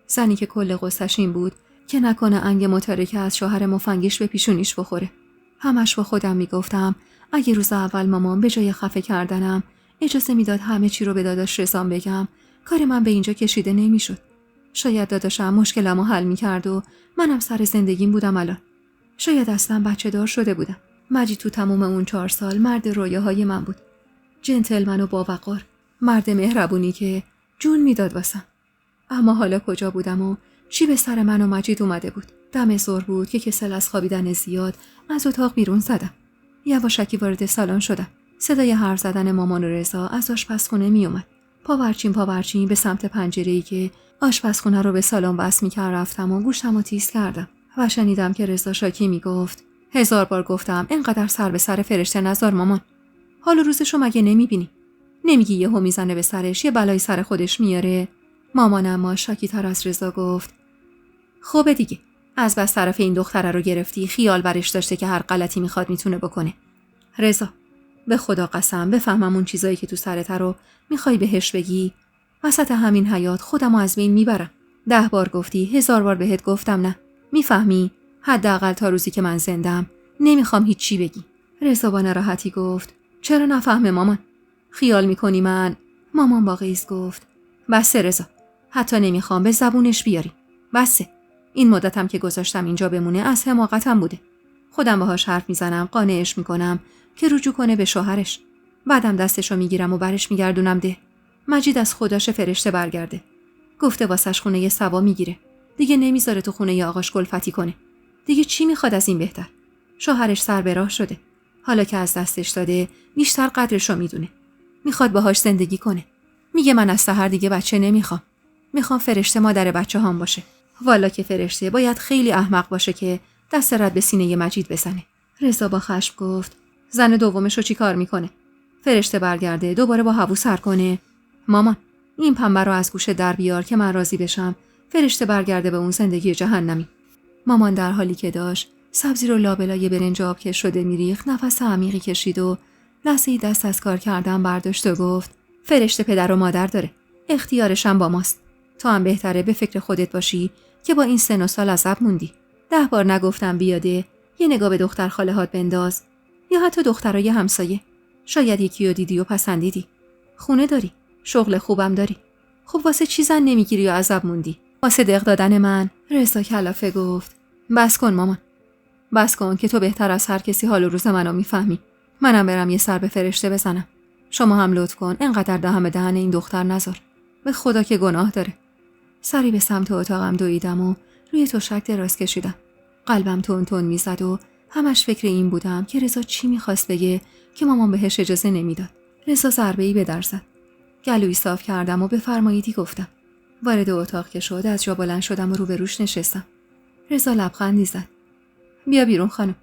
زنی که کل قصه‌ش این بود که نکنه انگ متارکه از شوهر مفنگیش به پیشونیش بخوره. همش با خودم میگفتم اگه روز اول مامان به جای خفه کردنم اجازه میداد همه چی رو به داداش رضام بگم، کار من به اینجا کشیده نمیشد. شاید داداشم مشکلمو حل میکرد و منم سر زندگیم بودم الان. شاید اصلا بچه دار شده بودم. مجید تو تموم اون 4 سال مرد رویاهای من بود. جنتلمن و باوقار، مرد مهربونی که جون میداد واسم. اما حالا کجا بودم و چی به سر من و مجید اومده بود؟ دم ظهر بود که کسل از خوابیدن زیاد از اتاق بیرون زدم. یواشکی وارد سالن شدم. صدای حرف زدن مامان و رضا از آشپزخونه می اومد. پاورچین به سمت پنجره‌ای که آشپزخونه رو به سالن وصل می‌کرد رفتم و گوشمو تیز کردم و شنیدم که رضا شاکی میگفت 1000 بار گفتم اینقدر سر به سر فرشته نذار مامان. حال روزشو مگه نمیبینی؟ نمیگی یهو میزنه به سرش یه بلای سر خودش میاره؟ مامان اما شاکی تر از رضا گفت خوبه دیگه، از بس طرف این دختره رو گرفتی، خیال برش داشته که هر غلطی میخواد میتونه بکنه. رضا به خدا قسم بفهمم اون چیزایی که تو سرت رو میخوای بهش بگی، وسط همین حیات خودمو از بین میبرم. 10 بار گفتی، 1000 بار بهت گفتم نه. میفهمی؟ حداقل تا روزی که من زندم نمیخوام هیچ چی بگی. رضا با ناراحتی گفت چرا نفهمه مامان؟ خیال میکنی من؟ مامان با غیظ گفت بسه رضا، حتی نمیخوام به زبونش بیاری. بسه. این مدتم که گذاشتم اینجا بمونه از حماقتم بوده. خودم باهاش حرف میزنم، قانعش میکنم که رجوع کنه به شوهرش. بعدم دستشو میگیرم و برش میگردونم ده. مجید از خداش فرشته برگرده. گفته واسش خونه یه سوا میگیره. دیگه نمیذاره تو خونه ی آقاش کلفتی کنه. دیگه چی میخواد از این بهتر؟ شوهرش سر به راه شده. حالا که از دستش داده بیشتر قدرشو میدونه. میخواد باهاش زندگی کنه. میگه من از سحر دیگه بچه نمیخوام. میخوام فرشته مادر بچه هام باشه. والا که فرشته باید خیلی احمق باشه که دست رد به سینه مجید بزنه. رضا با خشم گفت زن دومشو چی کار میکنه؟ فرشته برگرده دوباره با هوو سر کنه. مامان این پنبه رو از گوشه در بیار که من راضی بشم فرشته برگرده به اون زندگی جهنمی. مامان در حالی که داشت سبزی رو لابلای برنج آب که شده میریخت نفس عمیقی کشید و لحظه‌ای دست از کار کردن برداشت و گفت فرشته پدر و مادر داره، اختیارش هم با ماست. تو هم بهتره به فکر خودت باشی که با این سن و سال عذب موندی. 10 بار نگفتم بیاده یه نگاه به دختر خاله هات بنداز یا حتی دخترای همسایه. شاید یکی رو دیدی و پسندیدی. خونه داری، شغل خوبم داری. خب واسه چی زن نمیگیری و عذب موندی؟ واسه دق دادن من رضا کلافه گفت: بس کن مامان، بس کن که تو بهتر از هر کسی حال و روز منو میفهمی. منم برم یه سر به فرشته بزنم. شما هم لطف کن انقدر دهن به دهن این دختر نذار. به خدا که گناه داره. سری به سمت اتاقم دویدم و روی تشک دراز کشیدم. قلبم تون تون میزد و همش فکر این بودم که رضا چی میخواست بگه که مامان بهش اجازه نمیداد. رضا ضربه‌ای به در زد. گلویی صاف کردم و بفرماییدی گفتم. وارد اتاق که شد از جا بلند شدم و روبروش نشستم. رضا لبخندی زد. بیا بیرون خانم.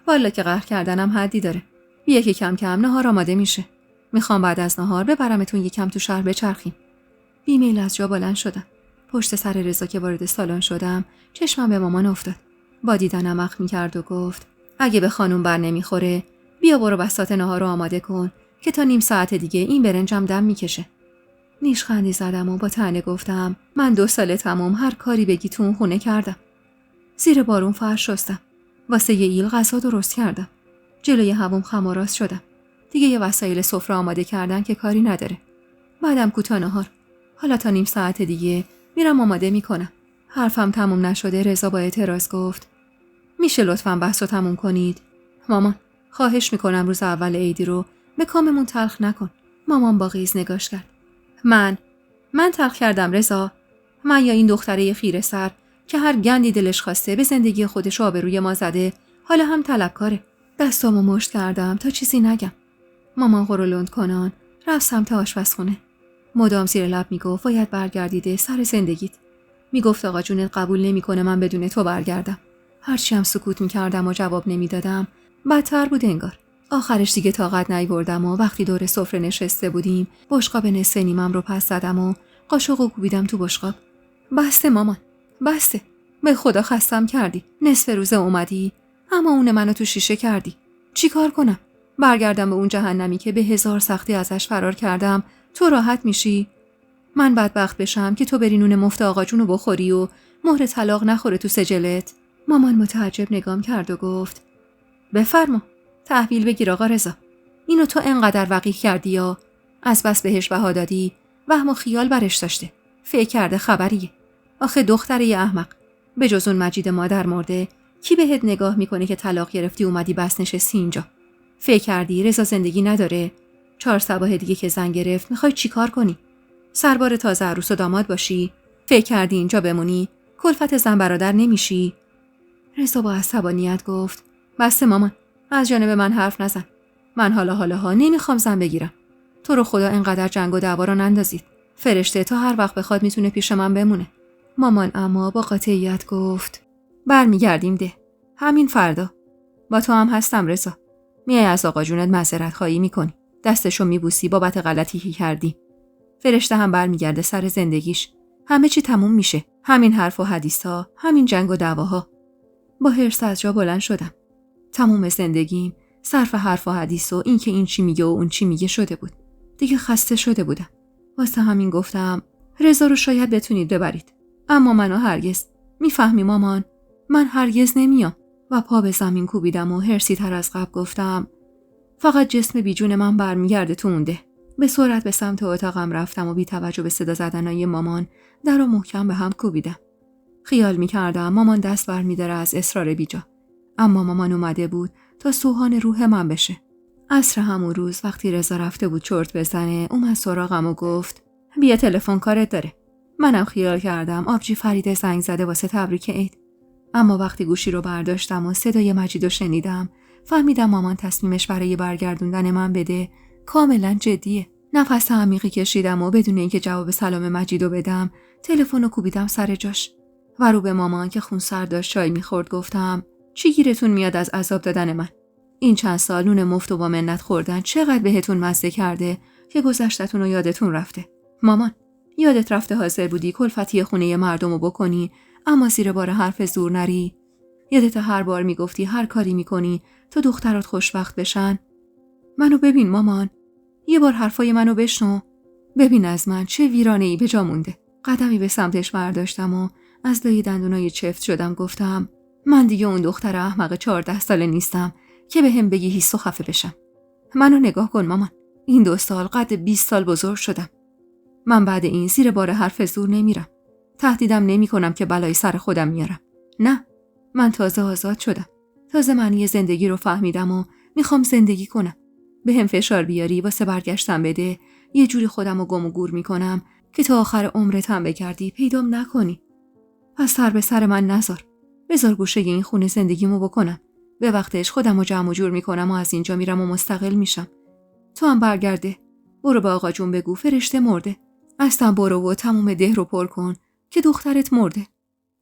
والا که قهر کردنم حدی داره. بیا که کم کم نهار آماده میشه. میخوام بعد از نهار ببرمتون یکم تو شهر بچرخیم. بیمیل از جا بلند شدم. پشت سر رضا که وارد سالن شدم چشمم به مامان افتاد. با دیدنم اخم می‌کرد و گفت: اگه به خانم بر نمیخوره بیا برو بساط نهار رو آماده کن که تا نیم ساعت دیگه این برنجم دم میکشه. نیشخندی زدم و با طعنه گفتم: من 2 سال تمام هر کاری بگی تو اون خونه کردم. زیر بارون فرش شستم. واسه یه ایل غذا درست کردم. جلوی حوم خم و راست شدم. دیگه یه وسایل سفره آماده کردن که کاری نداره. بعدم کوتاه نهار. حالا تا نیم ساعت دیگه میرم آماده میکنم. حرفم تموم نشده رضا با اعتراض گفت: میشه لطفاً بحثو تموم کنید؟ مامان خواهش میکنم روز اول عیدی رو به کاممون تلخ نکن. مامان با غیظ نگاش کرد. من تلخ کردم رضا؟ من یا این دختره خیره سر که هر گندی دلش خواسته به زندگی خودش آبروی ما زده حالا هم طلبکاره. دستامو مشت کردم تا چیزی نگم. مامان غرولند کنان رفت سمت آشپزخونه. مدام زیر لب میگفت باید برگردیده سر زندگیت. میگفت آقا جونت قبول نمیکنه من بدون تو برگردم. هرچی هم سکوت میکردم و جواب نمیدادم بدتر بود انگار. آخرش دیگه طاقت نیاوردم و وقتی دور سفره نشسته بودیم بشقاب نصف نیمم رو پس زدم و قاشقو کوبیدم تو بشقاب. بسته مامان، بسته. به خدا خستم کردی. نصف روزه اومدی اما اون منو تو شیشه کردی. چی کار کنم؟ برگردم به اون جهنمی که به 1000 سختی ازش فرار کردم تو راحت میشی؟ من بدبخت بشم که تو بری نون مفت آقا جونو بخوری و مهر طلاق نخوره تو سجلت؟ مامان متعجب نگام کرد و گفت: بفرما تحویل بگیر آقا رضا. اینو تو انقدر وقیح کردی یا از بس بهش بها دادی وهم و خیال برش داشته. فکر کرده خبریه. آخه دختره یه احمق. به جز اون مجید مادر مرده کی بهت نگاه میکنه که طلاق گرفتی اومدی بس نشستی اینجا؟ فکر کردی رضا زندگی نداره؟ 4 صباح دیگه که زن گرفت میخوای چیکار کنی؟ سربار تازه عروس و داماد باشی؟ فکر کردی اینجا بمونی؟ کلفت زن برادر نمیشی؟ رضا با عصبانیت گفت: بسته مامان، از جانب من حرف نزن. من حالا نمیخوام زن بگیرم. تو رو خدا انقدر جنگ و دعوا رو نندازید. فرشته تا هر وقت بخواد میتونه پیش من بمونه. مامان اما با قاطعیت گفت: برمیگردیم ده. همین فردا. با تو هم هستم رضا. میای از آقا جونت معذرت خواهی میکنی. دستشو میبوسی بابت غلطی که کردی. فرشته هم برمیگرده سر زندگیش. همه چی تموم میشه. همین حرف و حدیثا، همین جنگ و دعواها. با حرص از جا بلند شدم. تموم زندگیم صرف حرف و حدیث و این که این چی میگه و اون چی میگه شده بود. دیگه خسته شده بودم. واسه همین گفتم: رضا رو شاید بتونید ببرید. اما منو هرگز. میفهمی مامان؟ من هرگز نمیام. و پا به زمین کوبیدم و حرصی تر از قبل گفتم: فقط جسم بیجون من برمیگرده تو اونده. به سرعت به سمت اتاقم رفتم و بی توجه به صدا زدنای مامان در رو محکم به هم کوبیدم. خیال میکردم مامان دست برمی‌داره از اصرار بیجا. اما مامان اومده بود تا سوهان روح من بشه. عصر همون روز وقتی رضا رفته بود چرت بزنه اومد سراغم و گفت: بیا تلفن کارت داره. منم خیال کردم آبجی فرید زنگ زده واسه تبریک عید. اما وقتی گوشی رو برداشتم و صدای مجیدو شنیدم فهمیدم مامان تصمیمش برای برگردوندن من بده کاملا جدیه. نفس عمیقی کشیدم و بدون اینکه جواب سلام مجیدو بدم تلفن رو کوبیدم سر جاش و رو به مامان که خونسرد داشت چای میخورد گفتم: چی گیرتون میاد از عذاب دادن من؟ این چند سال نون مفت و با منت خوردن چقدر بهتون مزه کرده که گذشتتون رو یادتون رفته. مامان یادت رفته حاضر بودی کلفتی خونه مردمو بکنی اما زیر بار حرف زور نری؟ یادت هر بار میگفتی هر کاری میکنی تا دخترات خوشبخت بشن؟ منو ببین مامان، یه بار حرفای منو بشنو. ببین از من چه ویرانه‌ای به جا مونده. قدمی به سمتش برداشتم و از لای دندونای چفت شدم گفتم: من دیگه اون دختر احمق 14 ساله نیستم که بهم بگی هیس و خفه بشم. منو نگاه کن مامان، این 2 سال قد 20 سال بزرگ شدم. من بعد این زیر بار حرف زور نمیرم. تهدیدم نمی‌کنم که بلای سر خودم میارم. نه، من تازه آزاد شدم. تازه معنی زندگی رو فهمیدم و میخوام زندگی کنم. به هم فشار بیاری واسه برگشتم بده، یه جوری خودم رو گم و گور میکنم که تا آخر عمرت هم بگردی پیدام نکنی. پس سر به سر من نذار. بذار گوشه این خونه زندگیمو بکنم. به وقتش خودم رو جمع و جور میکنم و از اینجا میرم و مستقل میشم. تو هم برگرده. برو به آقا جون بگو فرشته مرده. اصلا برو و تموم ده رو پر کن که دخترت مرده.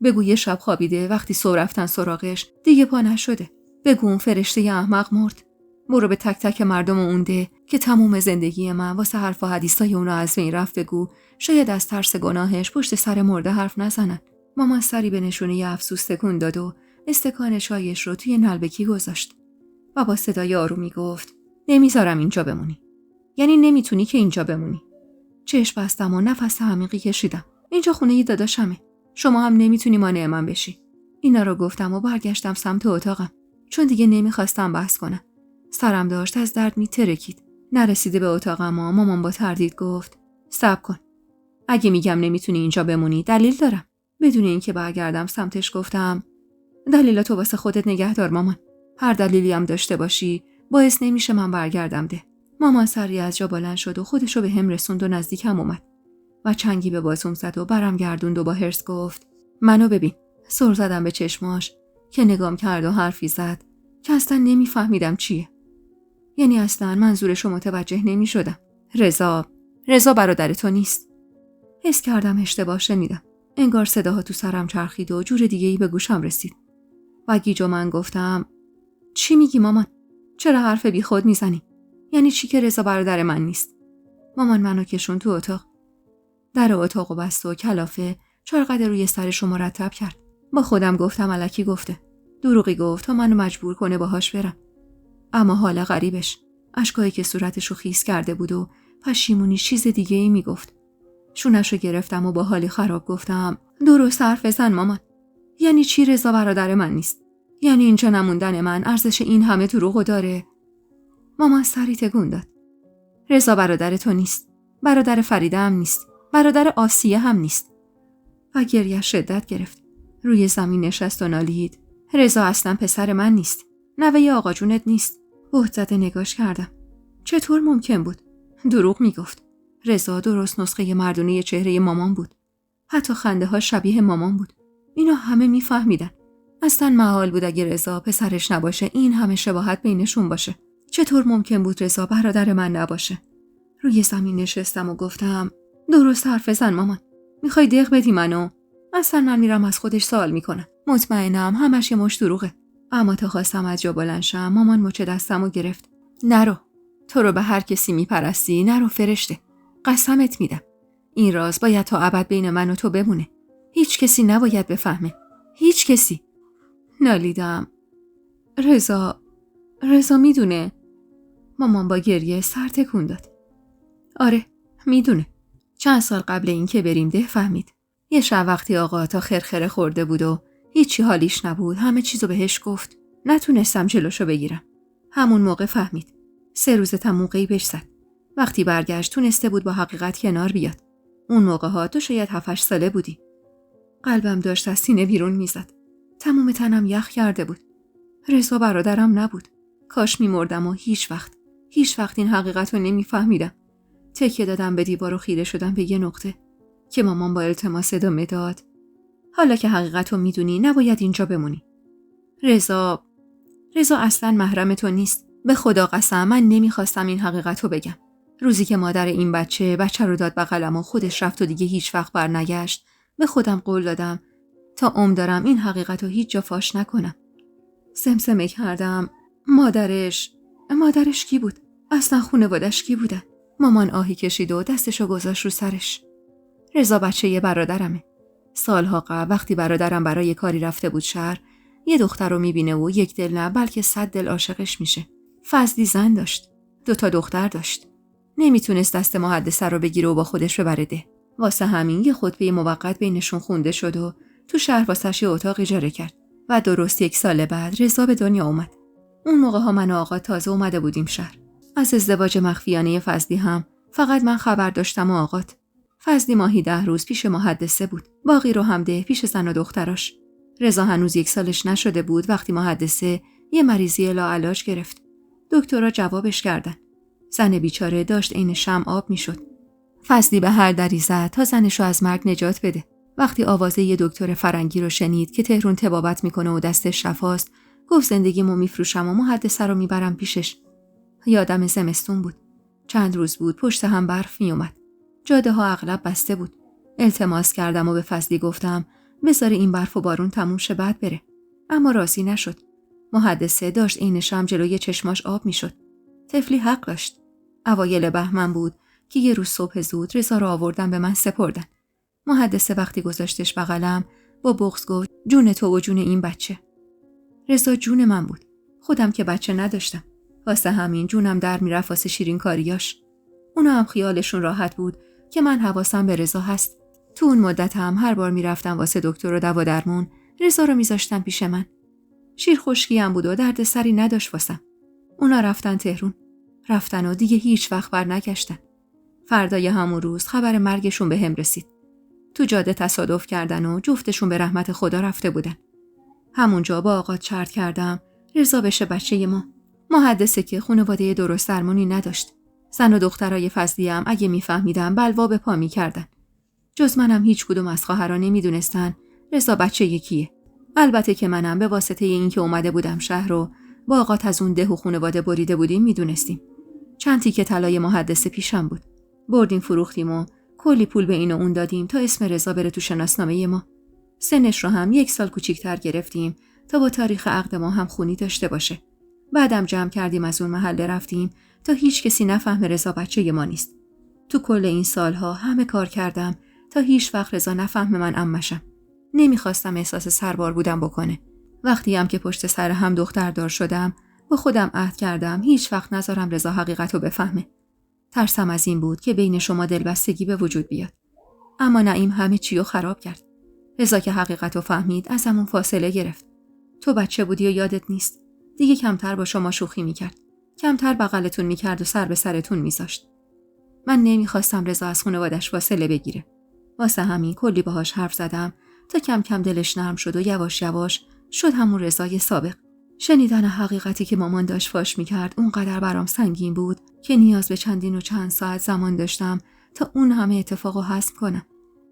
بگو یه شب خوابیده، وقتی صبح رفتن سراغش دیگه پا نشده. بگو اون فرشته احمق مرد. برو به تک تک مردم اون ده که تموم زندگی من واسه حرف و حدیثای اونا از بین رفت. بگو شاید از ترس گناهش پشت سر مرده حرف نزنن. مامان سری به نشونه افسوس تکون داد و استکان چایش رو توی نلبکی گذاشت و با صدای آرومی گفت نمیذارم اینجا بمونی. یعنی نمیتونی که اینجا بمونی. چشم بستم و نفس عمیقی کشیدم. اینجا خونه ی داداشمه. شما هم نمیتونی مانع من بشی. اینا رو گفتم و برگشتم سمت اتاقم چون دیگه نمیخواستم بحث کنم. سرم داشت از درد میترکید. نرسیده به اتاقم و مامان با تردید گفت صبر کن. اگه میگم نمیتونی اینجا بمونی دلیل دارم. بدون اینکه برگردم سمتش گفتم دلیلاتو واسه خودت نگه دار مامان. هر دلیلی هم داشته باشی باعث نمیشه من برگردم ده. مامان سریع از جا بلند شد و خودشو به هم رسوند و نزدیکم اومد و چنگی به بازوم زد و برم گردوند و با حرص گفت منو ببین. سر زدم به چشماش که نگام کرد و حرفی زد که اصلا نمیفهمیدم چیه. یعنی اصلا منظورشو متوجه نمیشدم. رضا برادر تو نیست. حس کردم اشتباه شنیدم. انگار صداها تو سرم چرخید و جور دیگه‌ای به گوشم رسید. و گیج و من گفتم چی میگی مامان؟ چرا حرف بی خود میزنی؟ یعنی چی که رضا برادر من نیست؟ مامان منو کشون تو اتاق. در اتاقو بست و کلافه چارقد روی سرشو مرتب کرد. با خودم گفتم الکی گفته. دروغی گفت تا منو مجبور کنه باهاش برم. اما حال غریبش، اشکایی که صورتشو خیس کرده بود و پشیمونی چیز دیگه‌ای میگفت. شونه‌شو گرفتم و با حالی خراب گفتم درست حرف بزن مامان. یعنی چی رضا برادر من نیست؟ یعنی اینجا نموندن من ارزش این همه دروغو داره؟ مامان سری تکون داد. رضا برادر تو نیست. برادر فریده هم نیست. برادر آسیه هم نیست. و گریه شدت گرفت. روی زمین نشست و نالید. رضا اصلا پسر من نیست. نوه آقا جونت نیست. بهت زده نگاش کردم. چطور ممکن بود؟ دروغ میگفت. رضا درست نسخه مردونه چهره مامان بود. حتی خنده ها شبیه مامان بود. اینا همه میفهمیدن. اصلا محال بود اگه رضا پسرش نباشه این همه شباهت بینشون باشه. چطور ممکن بود رضا برادر من نباشه؟ روی زمین نشستم و گفتم درست حرف بزن مامان. میخوای دق بدی منو؟ اصلا من میرم از خودش سوال میکنم. مطمئنم همش یه مش دروغه. اما تا خواستم از جا بلند شم مامان مچ دستمو گرفت. نرو. تو رو به هر کسی میپرستی نرو فرشته. قسمت میدم. این راز باید تا ابد بین من و تو بمونه. هیچ کسی نباید بفهمه. هیچ کسی. نالیدم. رضا میدونه. مامان با گریه سر تکون داد. آره میدونه. چند سال قبل این که بریم ده فهمید. یه شب وقتی آقا تا خرخره خورده بود و هیچی حالیش نبود همه چیزو بهش گفت. نتونستم جلوشو بگیرم. همون موقع فهمید. 3 روز تموم غیبش زد. وقتی برگشت تونسته بود با حقیقت کنار بیاد. اون موقع ها تو شاید 7-8 ساله بودی. قلبم داشت از سینه بیرون میزد. تمام تنم یخ کرده بود. رضا برادرم نبود. کاش میمردم و هیچ وقت این حقیقت رو نمیفهمیدم. تکیه دادم به دیوار و خیره شدم به یه نقطه که مامان با التماس ادامه داد. حالا که حقیقت رو میدونی نباید اینجا بمونی. رضا اصلا محرم تو نیست. به خدا قسم من نمیخواستم این حقیقت رو بگم. روزی که مادر این بچه رو داد بغلم و خودش رفت و دیگه هیچ وقت برنگشت به خودم قول دادم تا عمر دارم این حقیقت رو هیچ جا فاش نکنم. سمسمه کردم مادرش کی بود؟ اصلا خانواده‌اش کی بودن؟ مامان آهی کشید و دستشو گذاشت رو سرش. رضا بچه برادرمه. سالها قبل وقتی برادرم برای کاری رفته بود شهر یه دختر رو میبینه و یک دل نه بلکه 100 دل عاشقش میشه. فضلی زن داشت. 2 تا دختر داشت. نمیتونست دست محدثه رو بگیره و با خودش ببره ده. واسه همین یه خطبه موقت بینشون خونده شد و تو شهر واسش یه اتاق اجاره کرد و درست 1 سال بعد رضا به دنیا اومد. اون موقع ها من و آقا تازه اومده بودیم شهر. از ازدواج مخفیانه فضلی هم فقط من خبر داشتم و آقات. فضلی ماهی 10 روز پیش محدثه بود. باقی رو هم ده پیش زن و دختراش. رضا هنوز 1 سالش نشده بود وقتی محدثه یه مریضی لاعلاج گرفت. دکترها جوابش کردن. زن بیچاره داشت عین شمع آب میشد. فضلی به هر دری زد تا زنشو از مرگ نجات بده. وقتی آوازه یه دکتر فرنگی رو شنید که تهرون طبابت میکنه و دستش شفاست، گفت زندگیمو میفروشم و محدثه رو میبرم پیشش. یادم زمستون بود. چند روز بود پشت هم برف میومد. جاده ها اغلب بسته بود. التماس کردم و به فضلی گفتم بذاره این برف و بارون تموم شه بعد بره. اما راضی نشد. محدثه داشت عین شمع جلوی چشماش آب میشد. طفلی حق داشت. اوایل بهمن بود که یه روز صبح زود رضا رو آوردن به من سپردن. محدثه وقتی گذاشتش بغلم با بغض گفت جون تو و جون این بچه. رضا جون من بود. خودم که بچه نداشتم. واسه همین جونم در میرفت واسه شیرین کاریاش. اونا هم خیالشون راحت بود که من حواسم به رضا هست. تو اون مدت هم هر بار میرفتم واسه دکتر و دوا درمون، رضا رو میذاشتم پیش من. شیر خشکی هم بود و درد سری نداشت واسم. اونا رفتن تهرون. رفتن و دیگه هیچ وقت بر نگشتن. فردای همون روز خبر مرگشون به هم رسید. تو جاده تصادف کردن و جفتشون به رحمت خدا رفته بودن. همونجا با آقا چرت کردم رضا بشه بچه ما. محدثه که خانواده درست درمونی نداشت. زن و دخترای فضلی هم اگه میفهمیدن بلوا به پا میکردن. جز منم هیچ کدوم از خواهرها نمیدونستن رضا بچه یکیه. البته که منم به واسطه اینکه اومده بودم شهر رو با آقا از اون ده و خانواده بریده بودیم میدونستیم. چند تیکه طلای محدثه پیشم بود. بردیم فروختیم و کلی پول به این و اون دادیم تا اسم رضا بره تو شناسنامه ما. سنش رو هم 1 سال کوچیک‌تر گرفتیم تا با تاریخ عقد ما هم خونی داشته باشه. بعدم جمع کردیم از اون محله رفتیم تا هیچ کسی نفهمه رضا بچه ما نیست. تو کل این سالها همه کار کردم تا هیچ وقت رضا نفهمه من عمشم. نمیخواستم احساس سربار بودم بکنه. وقتی هم که پشت سر هم دختردار شدم با خودم عهد کردم هیچ وقت نذارم رضا حقیقتو بفهمه. ترسم از این بود که بین شما دلبستگی به وجود بیاد. اما نعیم همه چیو خراب کرد. رضا که حقیقتو فهمید از همون فاصله گرفت. تو بچه بودی و یادت نیست. دیگه کمتر با شما شوخی میکرد. کمتر بغلتون میکرد و سر به سرتون میذاشت. من نمیخواستم رضا از خانواده‌اش فاصله بگیره. واسه همین کلی باهاش حرف زدم تا کم کم دلش نرم شد و یواش یواش شد همون رضای سابق. شنیدن حقیقتی که مامان داشت فاش میکرد اونقدر برام سنگین بود که نیاز به چندین و چند ساعت زمان داشتم تا اون همه اتفاقو حذف کنم.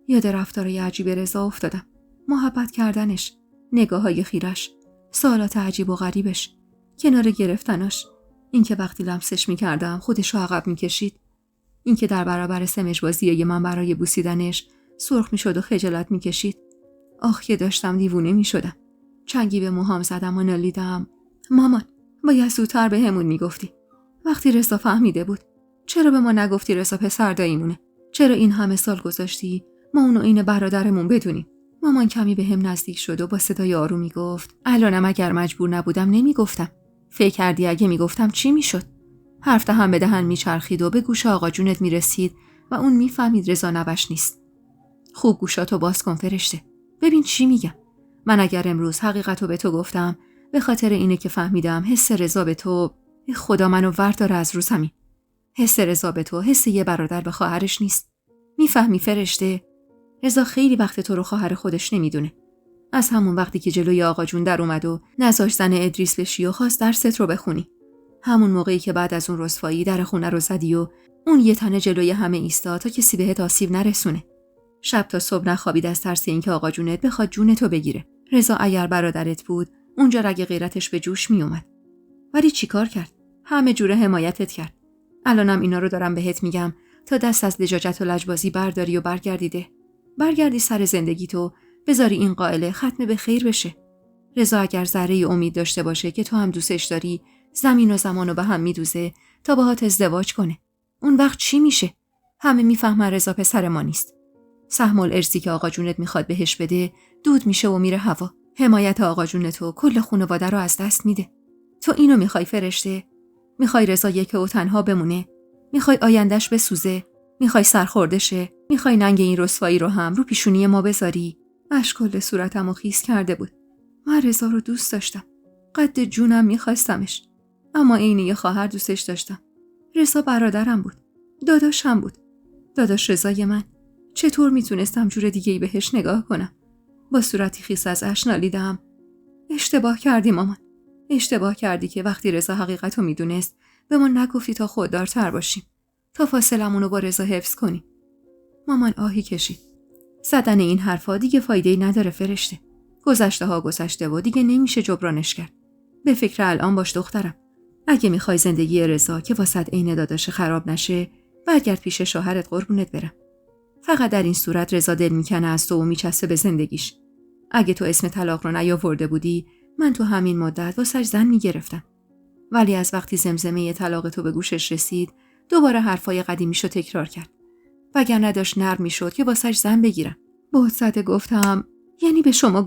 یاد رفتارای عجیب رضا افتادم. محبت کردنش، نگاه‌های خیرش، سوالات عجیب و غریبش، کنار گرفتناش، اینکه وقتی لمسش میکردم خودشو عقب میکشید، اینکه در برابر سمج‌بازی من برای بوسیدنش سرخ میشد و خجالت میکشید. آخ که داشتم دیوونه میشدم. چنگی به موهام زدم و نالیدم مامان باید زودتر به همون میگفتی. وقتی رضا فهمیده بود. چرا به ما نگفتی رضا پسر داییمونه؟ چرا این همه سال گذاشتی ما اونو این برادرمون بدونیم؟ مامان کمی به هم نزدیک شد و با صدای آرومی گفت الانم اگر مجبور نبودم نمیگفتم. فکر کردی اگه میگفتم چی میشد؟ حرف دهن به دهن میچرخید و به گوش آقا جونت میرسید و اون میفهمید رضا نوش نیست. خوب گوشاتو باز کن فرشته. ببین چی میگم. من اگر امروز حقیقتو به تو گفتم به خاطر اینه که فهمیدم حس رضا به تو خدا منو ورداره از رو زمین. حس رضا به تو حس یه برادر به خواهرش نیست. میفهمی فرشته؟ رضا خیلی وقت تو رو خواهر خودش نمیدونه. از همون وقتی که جلوی آقا جون در اومد و نذاش زن ادریس بشی و خواست درست رو بخونی. همون موقعی که بعد از اون رسوایی در خونه رو زدی و اون یه تنه جلوی همه ایستا تا کسی بهت آسیب نرسونه. شب تا صبح نخوابید از ترس اینکه آقا جونت بخواد جونتو بگیره. رضا اگر برادرت بود اونجا رگ غیرتش به جوش می اومد. ولی چیکار کرد؟ همه جوره حمایتت کرد. الانم اینا رو دارم بهت میگم تا دست از لجاجت و لجبازی برداری و برگردی سر زندگی تو، بذاری این قائله ختم به خیر بشه. رضا اگر ذره امید داشته باشه که تو هم دوستش داری، زمین و زمانو به هم میدوزه تا باهات ازدواج کنه. اون وقت چی میشه؟ همه میفهمن رضا پسر ما نیست. سهم الارثی که آقا جونت میخواد بهش بده دود میشه و میره هوا. حمایت آقا جونتو کل خانواده رو از دست میده. تو اینو میخوای فرشته؟ میخوای رضا یک و تنها بمونه؟ میخوای آیندهش بسوزه؟ میخوای سرخورده شه؟ میخوای ننگ این رسوایی رو هم رو پیشونی ما بذاری؟ اشک کل صورتمو خیس کرده بود. من رضا رو دوست داشتم. قد جونم میخواستمش. اما عین یه خواهر دوستش داشتم. رضا برادرم بود. داداشم بود. داداش رضای من. چطور میتونستم جور دیگه‌ای بهش نگاه کنم؟ با صورتی خیس از اشک نالیدم. اشتباه کردی مامان. اشتباه کردی که وقتی رضا حقیقتو میدونست به ما نگفتی تا خوددارتر باشیم. تا فاصلمونو با رضا حفظ کنیم. مامان آهی کشید. زدن این حرفا دیگه فایده‌ای نداره فرشته. گذشته ها گذشته و دیگه نمیشه جبرانش کرد. به فکر الان باش دخترم. اگه میخوای زندگی رضا که واسط عین داداش خراب نشه، برگرد پیش شوهرت قربونت برم. فقط در این صورت رضا دل میکنه از تو و میچسبه به زندگیش. اگه تو اسم طلاق رو نیاورده بودی، من تو همین مدت واسش زن میگرفتم. ولی از وقتی زمزمه طلاق تو به گوشش رسید، دوباره حرفای قدیمیشو تکرار کرد. وگرنه داشت نرم میشد که واسش زن بگیرم. بهت زده گفتم، یعنی به شما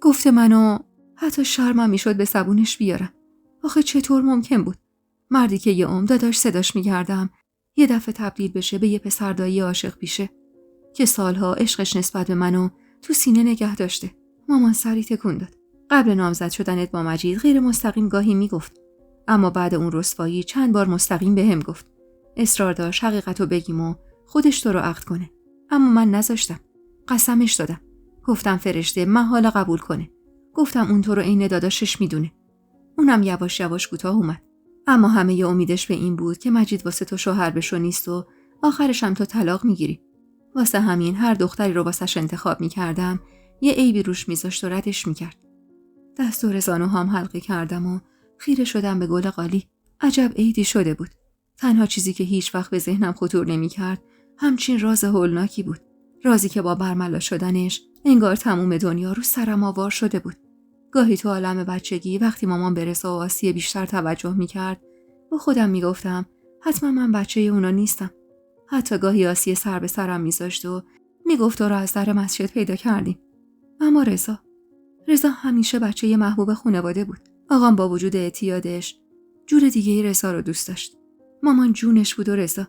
گفته منو، حتی شرمم میشد به زبونش بیارم. آخه چطور ممکن بود؟ مردی که یه عمر داداش صداش میگردم، یه دفعه تبدیل بشه به یه پسردایی عاشق پیشه که سالها عشقش نسبت به منو تو سینه نگه داشته. مامان سری تکون داد. قبل نامزد شدنت با مجید غیر مستقیم گاهی میگفت، اما بعد اون رسوایی چند بار مستقیم بهم گفت. اصرار داشت حقیقتو بگیم و خودش تو رو عقد کنه. اما من نذاشتم. قسمش دادم. گفتم فرشته محال قبول کنه. گفتم اون تو رو عین داداشش میدونه. اونم یواش یواش کوتاه اومد. اما همه ی امیدش به این بود که مجید واسه تو شوهر بشو نیست و آخرش هم تو طلاق میگیری. واسه همین هر دختری رو واسش انتخاب میکردم، یه عیبی روش میذاشت و ردش میکرد. دست و زانوهام حلقه کردم و خیره شدم به گل قالی. عجب عیدی شده بود. تنها چیزی که هیچ وقت به ذهنم خطور نمیکرد همچین راز هولناکی بود. رازی که با برملا شدنش انگار تموم دنیا رو سرم آوار شده بود. گاهی تو عالم بچگی وقتی مامان به رضا و آسیه بیشتر توجه میکرد، با خودم میگفتم حتما من بچه اونا نیستم. حتی گاهی آسیه سر به سرم میذاشت و میگفت تو رو از در مسجد پیدا کردیم. اما رضا همیشه بچه محبوب خانواده بود. آقام با وجود اعتیادش جور دیگه رضا رو دوست داشت. مامان جونش بود و رضا.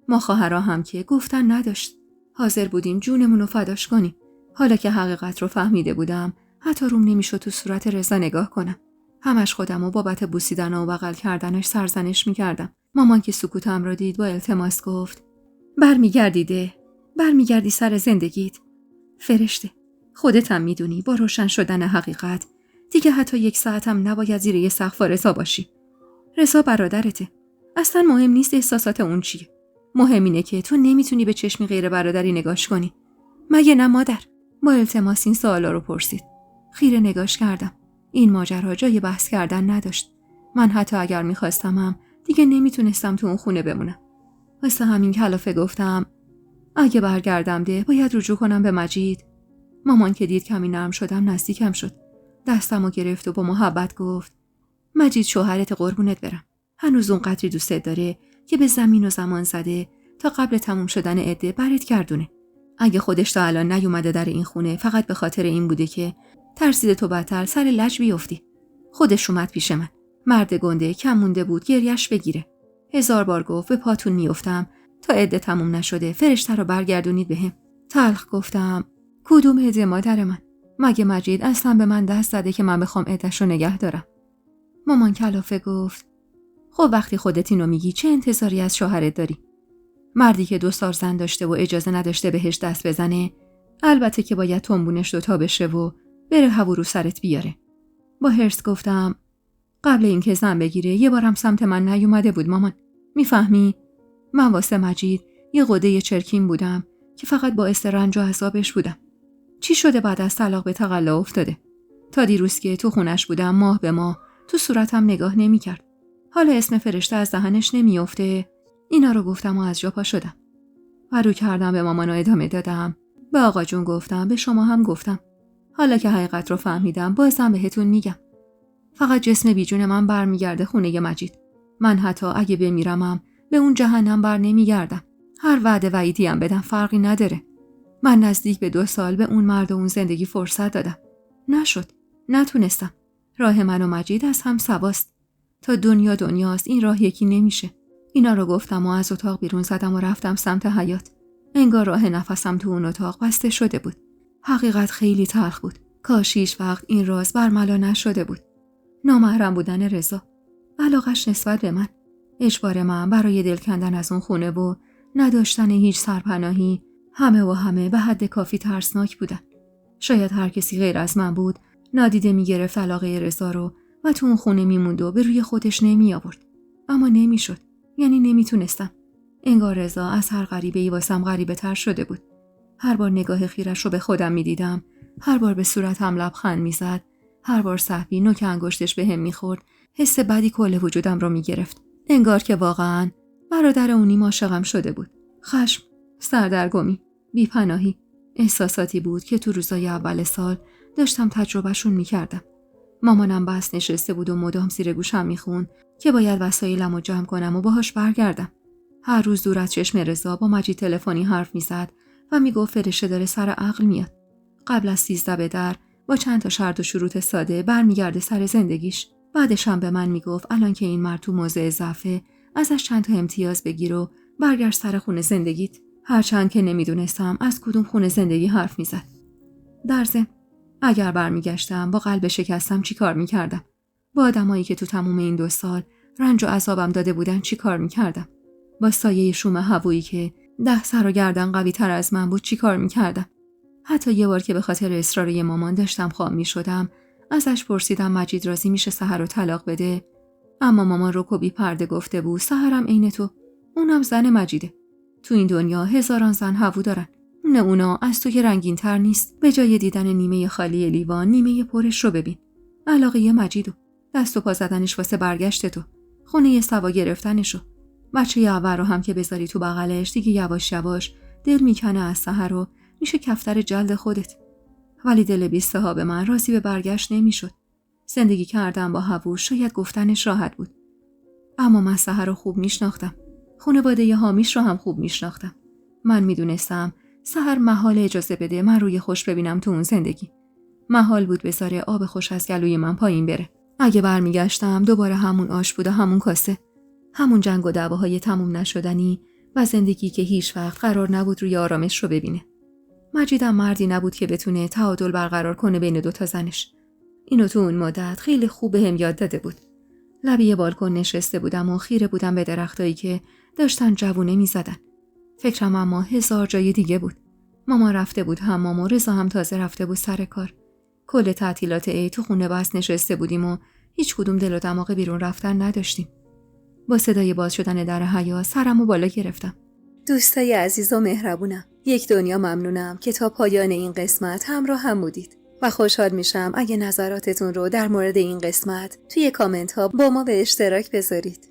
ما خواهرها هم که گفتن نداشت. حاضر بودیم جونمون رو فداش کنیم. حالا که حقیقت رو فهمیده بودم، حتی روم نمیشد تو صورت رضا نگاه کنم. همش خودم و بابت بوسیدن و بغل کردنش سرزنش میکردم. مامان که سکوتم را دید با التماس گفت برمیگردی سر زندگیت. فرشته، خودت هم میدونی با روشن شدن حقیقت دیگه حتی 1 ساعت هم نباید زیر یه سقف رضا باشی. رضا برادرته. اصلا مهم نیست احساسات اون چیه. مهم اینه که تو نمیتونی به چشمی غیر برادری نگاش کنی. مگه نه مادر؟ با التماس این سوالا رو پرسید. خیره نگاش کردم. این ماجرا جای بحث کردن نداشت. من حتی اگر میخواستمم دیگه نمیتونستم تو اون خونه بمونم. واسه همین کلافه گفتم اگه برگردم باید رجوع کنم به مجید. مامان که دید کمی نرم شدم نزدیکم شد. دستمو گرفت و با محبت گفت مجید شوهرت قربونت برم. هنوز اون قدری دوستت داره که به زمین و زمان زده تا قبل تموم شدن عده برات گردونه. اگه خودش تا الان نیومده در این خونه فقط به خاطر این بوده که ترسیده تو بدتر سر لج بیفتی. خودش اومد پیش من. مرد گنده کم مونده بود گریش بگیره. 1000 بار گفت به پاتون میافتم تا عده تموم نشده فرشته رو برگردونید بهم. تلخ گفتم کدوم عده مادر من؟ مگه مجید اصلا به من دست زده که من بخوام عده‌شو نگه دارم؟ مامان کلافه گفت خب وقتی خودت اینو میگی چه انتظاری از شوهرت داری؟ مردی که 2 سال زن داشته و اجازه نداشته بهش دست بزنه، البته که باید تنبونش 2 تا بشه و بره هوا رو سرت بیاره. با هرس گفتم قبل اینکه زن بگیره یه بارم سمت من نیومده بود مامان. میفهمی؟ من واسه مجید یه قده چرکین بودم که فقط باعث رنج و عذابش بودم. چی شده بعد از طلاق به تقلا افتاده؟ تا دیروز که تو خونش بودم ماه به ماه تو صورتم نگاه نمی‌کرد. حالا اسم فرشته از دهنش نمیافته. اینا رو گفتم و از جا پا شدم. و رو کردم به مامان و ادامه دادم. به آقا جون گفتم، به شما هم گفتم. حالا که حقیقت رو فهمیدم بازم بهتون میگم. فقط جسم بیجون من برمیگرده خونه مجید. من حتی اگه بمیرمم به اون جهنم بر نمیگردم. هر وعده وعیدی هم بدم فرقی نداره. من نزدیک به 2 سال به اون مرد و اون زندگی فرصت دادم. نشد. نتونستم. راه من و مجید از هم سواست. تا دنیاست این راه یکی نمیشه. اینا رو گفتم و از اتاق بیرون زدم و رفتم سمت حیاط. انگار راه نفسم تو اون اتاق بسته شده بود. حقیقت خیلی تلخ بود. کاش هیچ وقت این راز برملا نشده بود. نامحرم بودن رضا، علاقش نسبت به من، اجبار من برای دل کندن از اون خونه و نداشتن هیچ سرپناهی همه به حد کافی ترسناک بودن. شاید هر کسی غیر از من بود نادیده میگرفت علاقه رضا رو و تو اون خونه میموند و به روی خودش نمی آورد. اما نمیشد. یعنی نمیتونستم. انگار رضا از هر غریبه‌ای واسم غریبه تر شده بود. هر بار نگاه خیرش رو به خودم میدیدم، هر بار به صورتم لبخند میزد، هر بار سهوی نوک انگشتش بهم میخورد، حس بدی کل وجودم رو میگرفت. انگار که واقعاً برادر اونیم عاشقم شده بود. خشم، سردرگمی، بیپناهی، احساساتی بود که تو روزای اول سال داشتم تجربهشون میکردم. مامانم بس نشسته بود و مدام زیر گوشم میخوند که باید وسایلم رو جمع کنم و باهاش برگردم. هر روز دور از چشم رضا با مجید تلفنی حرف میزد و میگفت فرشته داره سر عقل میاد. قبل از 13 به در با چند تا شرط و شروط ساده برمیگرده سر زندگیش. بعدش هم به من میگفت الان که این مرد تو موضع ضعفه ازش چند تا امتیاز بگیر و برگرد سر خونه زندگیت. هرچند که نمیدونستم از کدوم خونه زندگی حرف میزد. در ضمن اگر برمیگشتم با قلب شکستم چی کار میکردم؟ با آدمایی که تو تموم این 2 سال رنج و عذابم داده بودن چی کار میکردم؟ با سایه شوم هوایی که 10 سر و گردن قوی تر از من بود چی کار میکردم؟ حتی یه بار که به خاطر اصرار مامان داشتم خواب میشدم ازش پرسیدم مجید راضی میشه سحر رو طلاق بده، اما مامان رو بی پرده گفته بود سحرم عین تو، اونم زن مجیده. تو این دنیا هزاران زن هوو دارن. اونا از تو که رنگین تر نیست. به جای دیدن نیمه خالی لیوان نیمه پرش رو ببین. علاقه مجیدو، دست و پا زدنش واسه برگشت تو، خونه سوا گرفتنشو، بچه اول رو هم که بذاری تو بغلش دیگه یواش یواش دل میکنه از سحر رو میشه کفتر جلد خودت. ولی دل بیسته ها به من راضی به برگشت نمیشد. زندگی کردم با هوو شاید گفتنش راحت بود، اما من سحر رو خوب میشناختم. خانواده حامیش رو هم خوب میشناختم. من میدونستم سحر محال اجازه بده من روی خوش ببینم تو اون زندگی. محال بود بذاره آب خوش از گلوی من پایین بره. اگه برمیگشتم دوباره همون آش بود و همون کاسه، همون جنگ و دعواهای تموم نشدنی و زندگی که هیچ وقت قرار نبود روی آرامش رو ببینه. مجیدم مردی نبود که بتونه تعادل برقرار کنه بین 2 تا زنش. اینو تو اون مدت خیلی خوب بهم یاد داده بود. لبه بالکن نشسته بودم و خیره بودم به درختایی که داشتن جوونه میزدن. فکرم اما 1000 جای دیگه بود. مامان رفته بود حمام و رضا هم تازه رفته بود سر کار. کل تعطیلات عید تو خونه بس نشسته بودیم و هیچ کدوم دل و دماغ بیرون رفتن نداشتیم. با صدای باز شدن در حیاط سرمو بالا گرفتم. دوستای عزیز و مهربونم، یک دنیا ممنونم که تا پایان این قسمت همراه هم بودید و خوشحال میشم اگه نظراتتون رو در مورد این قسمت توی کامنت ها با ما به اشتراک بذارید.